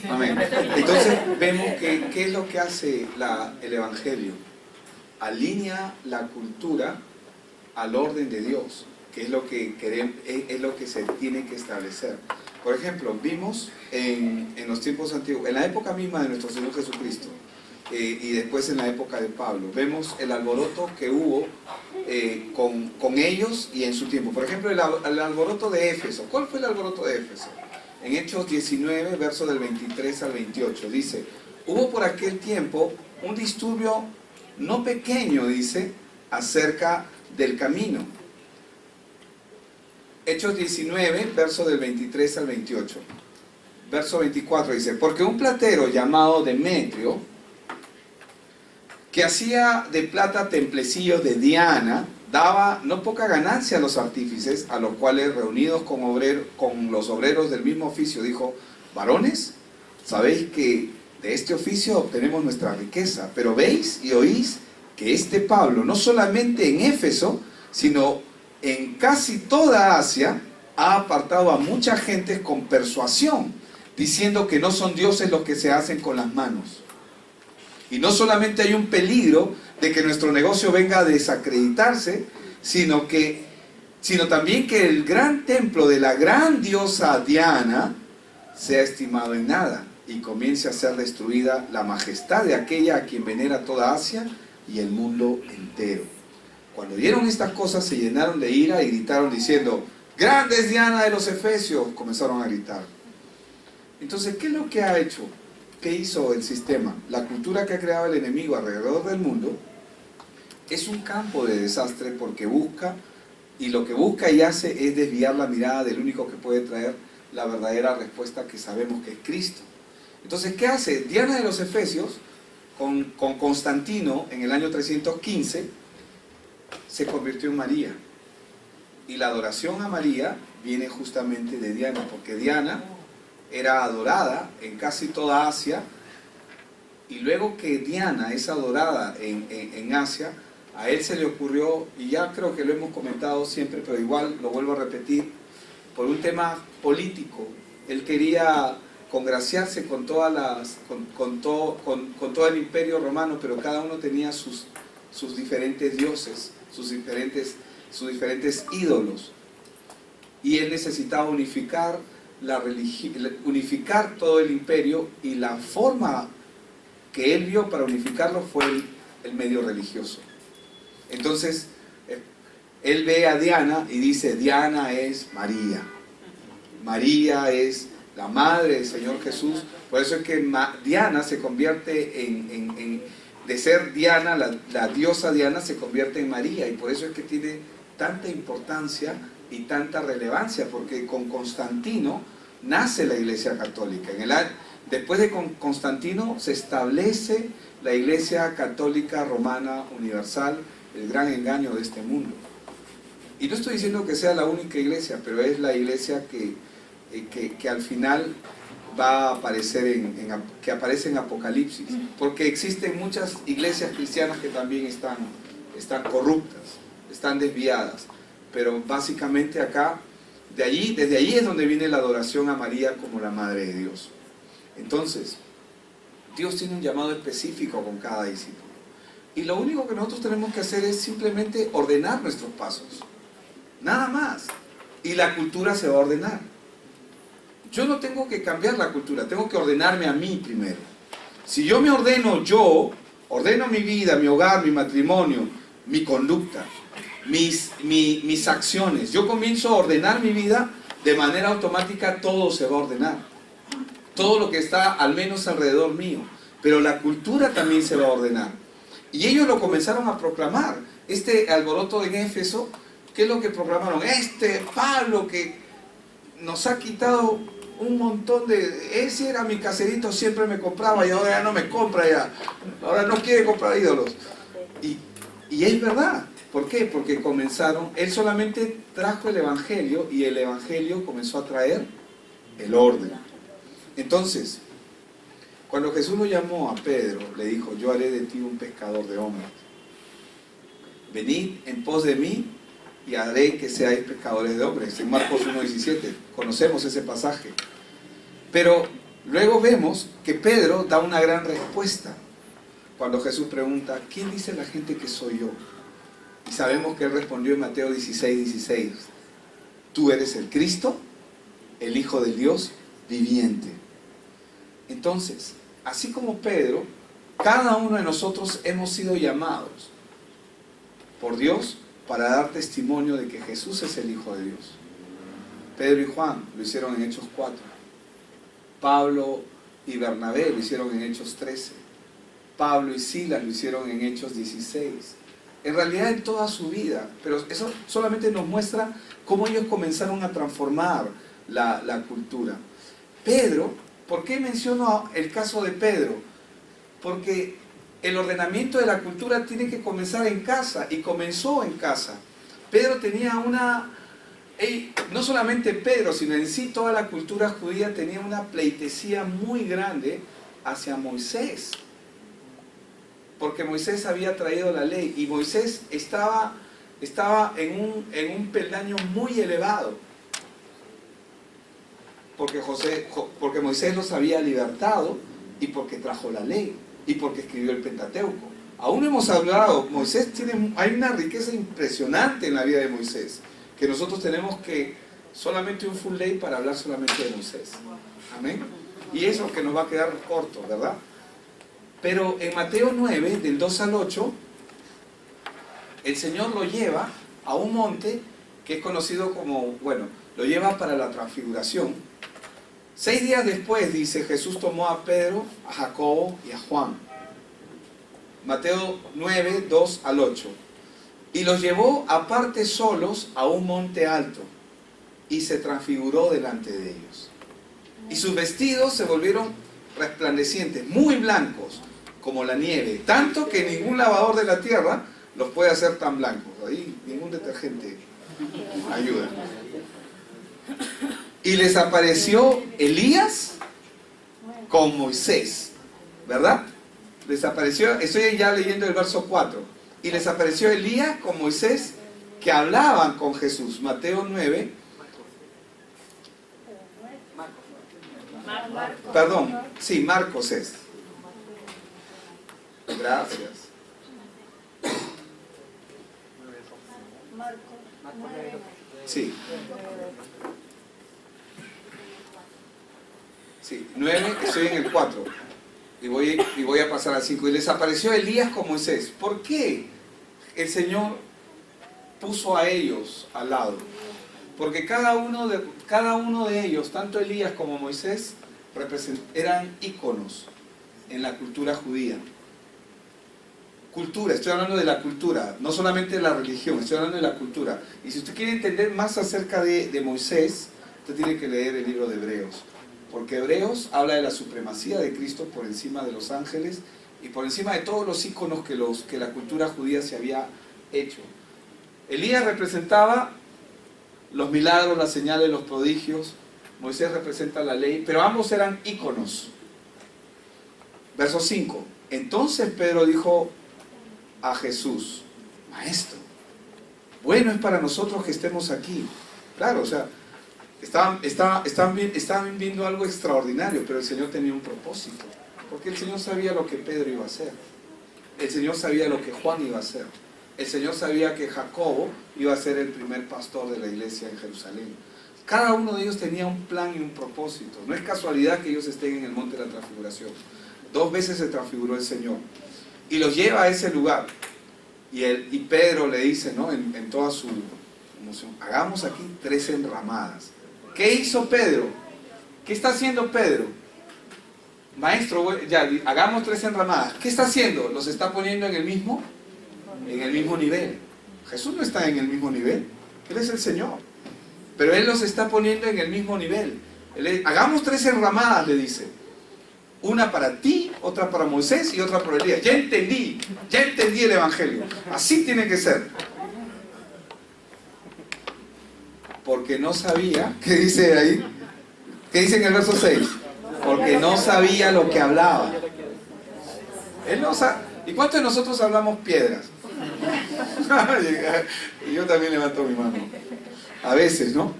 Amén. Entonces vemos que qué es lo que hace el Evangelio. Alinea la cultura al orden de Dios, que es lo que queremos, es lo que se tiene que establecer. Por ejemplo, vimos en los tiempos antiguos, en la época misma de nuestro Señor Jesucristo, y después en la época de Pablo, vemos el alboroto que hubo con ellos y en su tiempo. Por ejemplo, el alboroto de Éfeso. ¿Cuál fue el alboroto de Éfeso? En Hechos 19, verso del 23 al 28, dice: hubo por aquel tiempo un disturbio no pequeño, dice, acerca del camino. Hechos 19, verso del 23 al 28. Verso 24 dice: porque un platero llamado Demetrio que hacía de plata templecillos de Diana, daba no poca ganancia a los artífices, a los cuales, reunidos con los obreros del mismo oficio, dijo: varones, sabéis que de este oficio obtenemos nuestra riqueza, pero veis y oís que este Pablo, no solamente en Éfeso, sino en casi toda Asia, ha apartado a mucha gente con persuasión, diciendo que no son dioses los que se hacen con las manos. Y no solamente hay un peligro de que nuestro negocio venga a desacreditarse, sino también que el gran templo de la gran diosa Diana sea estimado en nada y comience a ser destruida la majestad de aquella a quien venera toda Asia y el mundo entero. Cuando vieron estas cosas se llenaron de ira y gritaron diciendo: ¡grande es Diana de los Efesios! Comenzaron a gritar. Entonces, ¿qué es lo que ha hecho? ¿Qué hizo el sistema? La cultura que ha creado el enemigo alrededor del mundo es un campo de desastre, porque busca, y lo que busca y hace es desviar la mirada del único que puede traer la verdadera respuesta, que sabemos que es Cristo. Entonces, ¿qué hace? Diana de los Efesios, con Constantino en el año 315, se convirtió en María. Y la adoración a María viene justamente de Diana, porque Diana era adorada en casi toda Asia, y luego que Diana es adorada en Asia, a él se le ocurrió, y ya creo que lo hemos comentado siempre, pero igual lo vuelvo a repetir, por un tema político. Él quería congraciarse con todo el imperio romano, pero cada uno tenía sus diferentes dioses, sus diferentes ídolos, y él necesitaba unificar unificar todo el imperio, y la forma que él vio para unificarlo fue el medio religioso. Entonces él ve a Diana y dice: Diana es María, María es la madre del Señor Jesús. Por eso es que Diana se convierte de ser Diana, la diosa Diana se convierte en María, y por eso es que tiene tanta importancia y tanta relevancia, porque con Constantino nace la Iglesia Católica. Después de Constantino se establece la Iglesia Católica Romana Universal, el gran engaño de este mundo. Y no estoy diciendo que sea la única iglesia, pero es la iglesia que al final va a aparecer que aparece en Apocalipsis, porque existen muchas iglesias cristianas que también están corruptas, están desviadas, pero básicamente desde allí es donde viene la adoración a María como la Madre de Dios. Entonces, Dios tiene un llamado específico con cada discípulo, y lo único que nosotros tenemos que hacer es simplemente ordenar nuestros pasos, nada más, y la cultura se va a ordenar. Yo no tengo que cambiar la cultura, tengo que ordenarme a mí primero. Si yo me ordeno, ordeno mi vida, mi hogar, mi matrimonio, mi conducta, mis acciones, yo comienzo a ordenar mi vida, de manera automática todo se va a ordenar. Todo lo que está al menos alrededor mío. Pero la cultura también se va a ordenar. Y ellos lo comenzaron a proclamar. Este alboroto en Éfeso, ¿qué es lo que proclamaron? Pablo que nos ha quitado un montón ese era mi caserito, siempre me compraba, y ahora ya no me compra, ahora no quiere comprar ídolos. Y es verdad. ¿Por qué? Porque él solamente trajo el Evangelio, y el Evangelio comenzó a traer el orden. Entonces, cuando Jesús lo llamó a Pedro, le dijo: yo haré de ti un pescador de hombres. Venid en pos de mí y haré que seáis pescadores de hombres. En Marcos 1:17, conocemos ese pasaje. Pero luego vemos que Pedro da una gran respuesta cuando Jesús pregunta: ¿quién dice la gente que soy yo? Y sabemos que él respondió en Mateo 16:16: tú eres el Cristo, el Hijo del Dios viviente. Entonces, así como Pedro, cada uno de nosotros hemos sido llamados por Dios para dar testimonio de que Jesús es el Hijo de Dios. Pedro y Juan lo hicieron en Hechos 4. Pablo y Bernabé lo hicieron en Hechos 13. Pablo y Silas lo hicieron en Hechos 16. En realidad en toda su vida, pero eso solamente nos muestra cómo ellos comenzaron a transformar la cultura. Pedro, ¿por qué menciono el caso de Pedro? Porque el ordenamiento de la cultura tiene que comenzar en casa, y comenzó en casa. Pedro tenía no solamente Pedro, sino en sí toda la cultura judía tenía una pleitesía muy grande hacia Moisés. Porque Moisés había traído la ley, y Moisés estaba en un peldaño muy elevado. Porque Moisés los había libertado, y porque trajo la ley, y porque escribió el Pentateuco. Aún no hemos hablado, hay una riqueza impresionante en la vida de Moisés, que nosotros tenemos que solamente un full day para hablar solamente de Moisés. Amén. Y eso que nos va a quedar corto, ¿verdad? Pero en Mateo 9, del 2 al 8, el Señor lo lleva a un monte que es conocido como, lo lleva para la transfiguración. 6 días después, dice, Jesús tomó a Pedro, a Jacobo y a Juan. Mateo 9, 2 al 8. Y los llevó aparte solos a un monte alto, y se transfiguró delante de ellos. Y sus vestidos se volvieron resplandecientes, muy blancos, como la nieve, tanto que ningún lavador de la tierra los puede hacer tan blancos. Ahí ningún detergente ayuda. Y les apareció Elías con Moisés, ¿verdad? Les apareció, estoy ya leyendo el verso 4. Y les apareció Elías con Moisés, que hablaban con Jesús. Mateo 9. Perdón, sí, Marcos es. Gracias. Sí. Sí, 9, estoy en el 4. Y voy a pasar al 5. Y les apareció Elías con Moisés. ¿Por qué el Señor puso a ellos al lado? Porque cada uno de ellos, tanto Elías como Moisés, eran íconos en la cultura judía. Cultura, estoy hablando de la cultura, no solamente de la religión, estoy hablando de la cultura. Y si usted quiere entender más acerca de Moisés, usted tiene que leer el libro de Hebreos. Porque Hebreos habla de la supremacía de Cristo por encima de los ángeles y por encima de todos los íconos que la cultura judía se había hecho. Elías representaba los milagros, las señales, los prodigios. Moisés representa la ley, pero ambos eran íconos. Verso 5. Entonces Pedro dijo a Jesús: Maestro, bueno es para nosotros que estemos aquí. Claro, o sea, estaban viendo algo extraordinario, pero el Señor tenía un propósito, porque el Señor sabía lo que Pedro iba a hacer, el Señor sabía lo que Juan iba a hacer, el Señor sabía que Jacobo iba a ser el primer pastor de la iglesia en Jerusalén. Cada uno de ellos tenía un plan y un propósito. No es casualidad que ellos estén en el monte de la transfiguración. 2 veces se transfiguró el Señor y los lleva a ese lugar, y Pedro le dice, ¿no?, en toda su emoción: hagamos aquí 3 enramadas. ¿Qué hizo Pedro? ¿Qué está haciendo Pedro? Maestro, ya, hagamos 3 enramadas. ¿Qué está haciendo? Los está poniendo en el mismo nivel. Jesús no está en el mismo nivel. Él es el Señor. Pero Él los está poniendo en el mismo nivel. Hagamos 3 enramadas, le dice. Una para ti, otra para Moisés y otra para Elías. Ya entendí el Evangelio. Así tiene que ser. Porque no sabía, ¿qué dice ahí? ¿Qué dice en el verso 6? Porque no sabía lo que hablaba. Él no sabe. ¿Y cuántos de nosotros hablamos piedras? Y yo también levanto mi mano. A veces, ¿no?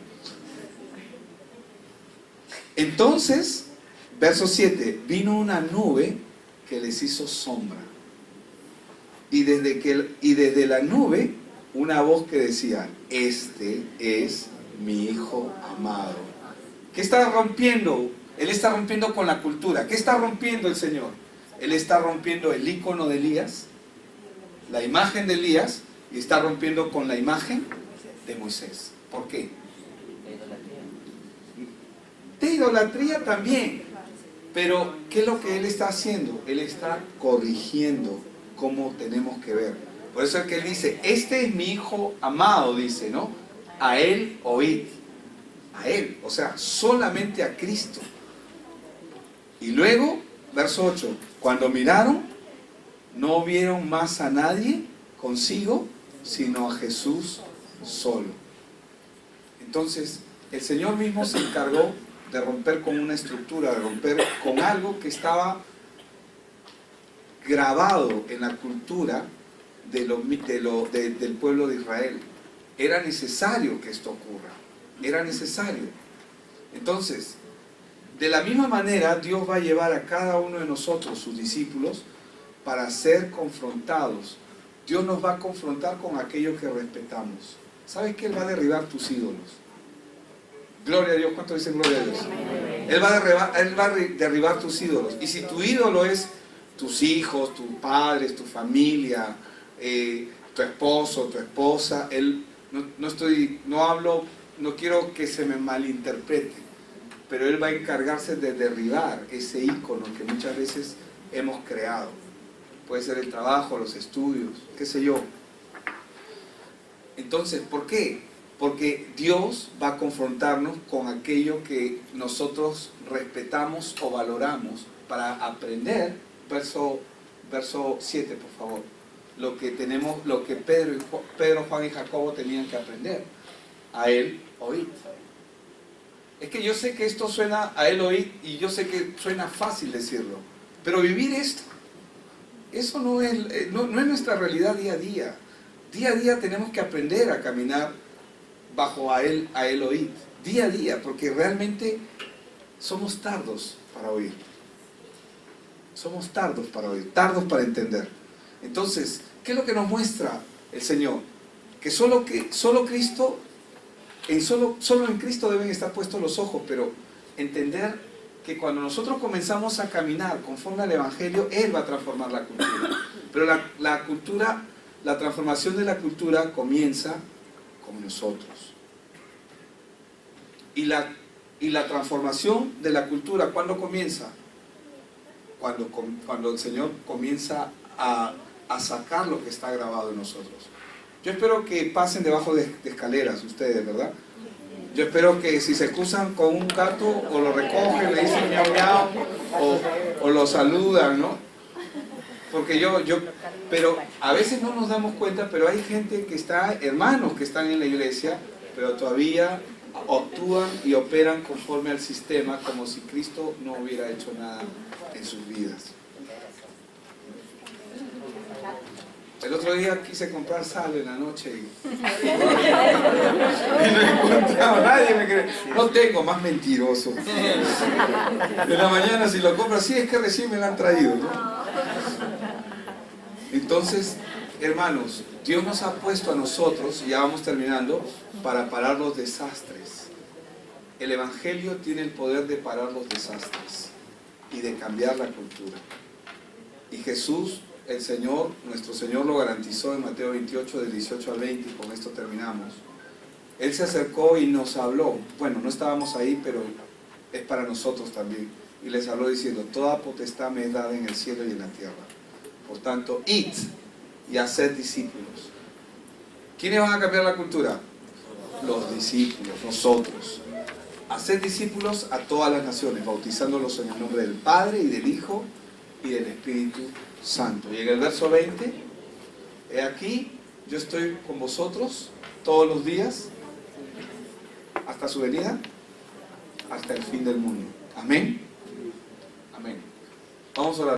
Entonces, verso 7, vino una nube que les hizo sombra. Y desde la nube, una voz que decía: este es mi Hijo amado. ¿Qué está rompiendo? Él está rompiendo con la cultura. ¿Qué está rompiendo el Señor? Él está rompiendo el ícono de Elías, la imagen de Elías, y está rompiendo con la imagen de Moisés. ¿Por qué? De idolatría también. Pero, ¿qué es lo que Él está haciendo? Él está corrigiendo cómo tenemos que ver. Por eso es que Él dice: este es mi Hijo amado, dice, ¿no? A Él oíd. A Él, o sea, solamente a Cristo. Y luego, verso 8, cuando miraron, no vieron más a nadie consigo, sino a Jesús solo. Entonces, el Señor mismo se encargó de romper con una estructura, de romper con algo que estaba grabado en la cultura del pueblo de Israel. Era necesario que esto ocurra, era necesario. Entonces, de la misma manera, Dios va a llevar a cada uno de nosotros, sus discípulos, para ser confrontados. Dios nos va a confrontar con aquello que respetamos. ¿Sabes que Él va a derribar tus ídolos? Gloria a Dios. ¿Cuánto dicen gloria a Dios? Él va a derribar tus ídolos. Y si tu ídolo es tus hijos, tus padres, tu familia, tu esposo, tu esposa, no quiero que se me malinterprete, pero Él va a encargarse de derribar ese ícono que muchas veces hemos creado. Puede ser el trabajo, los estudios, qué sé yo. Entonces, ¿por qué? Porque Dios va a confrontarnos con aquello que nosotros respetamos o valoramos para aprender. Verso 7, por favor. Lo que Pedro, Juan y Jacobo tenían que aprender. A Él oíd. Es que yo sé que esto suena a Él oíd y yo sé que suena fácil decirlo, pero vivir esto, eso no es nuestra realidad día a día. Día a día tenemos que aprender a caminar bajo a Él oíd. Día a día, porque realmente somos tardos para oír. Somos tardos para oír, tardos para entender. Entonces, ¿qué es lo que nos muestra el Señor? Que solo Cristo, solo en Cristo deben estar puestos los ojos, pero entender que cuando nosotros comenzamos a caminar conforme al Evangelio, Él va a transformar la cultura. Pero la transformación de la cultura comienza con nosotros. Y la transformación de la cultura, ¿cuándo comienza? Cuando el Señor comienza a sacar lo que está grabado en nosotros. Yo espero que pasen debajo de escaleras ustedes, ¿verdad? Yo espero que si se excusan con un gato, o lo recogen, le dicen miau miau, o lo saludan, ¿no? Porque pero a veces no nos damos cuenta, pero hay gente que está, hermanos que están en la iglesia, pero todavía actúan y operan conforme al sistema, como si Cristo no hubiera hecho nada en sus vidas. El otro día quise comprar sal en la noche y no encontraba, nadie me cree. No tengo, más mentiroso. En la mañana si lo compro, sí, es que recién me la han traído, ¿no? Entonces, hermanos, Dios nos ha puesto a nosotros, y ya vamos terminando, para parar los desastres. El Evangelio tiene el poder de parar los desastres y de cambiar la cultura. Y Jesús, el Señor, nuestro Señor lo garantizó en Mateo 28, del 18 al 20, y con esto terminamos. Él se acercó y nos habló. Bueno, no estábamos ahí, pero es para nosotros también. Y les habló diciendo: toda potestad me es dada en el cielo y en la tierra. Por tanto, id y haced discípulos. ¿Quiénes van a cambiar la cultura? Los discípulos, nosotros. Haced discípulos a todas las naciones, bautizándolos en el nombre del Padre y del Hijo y del Espíritu Santo. Y en el verso 20, he aquí, yo estoy con vosotros todos los días, hasta su venida, hasta el fin del mundo. Amén. Amén. Vamos a orar.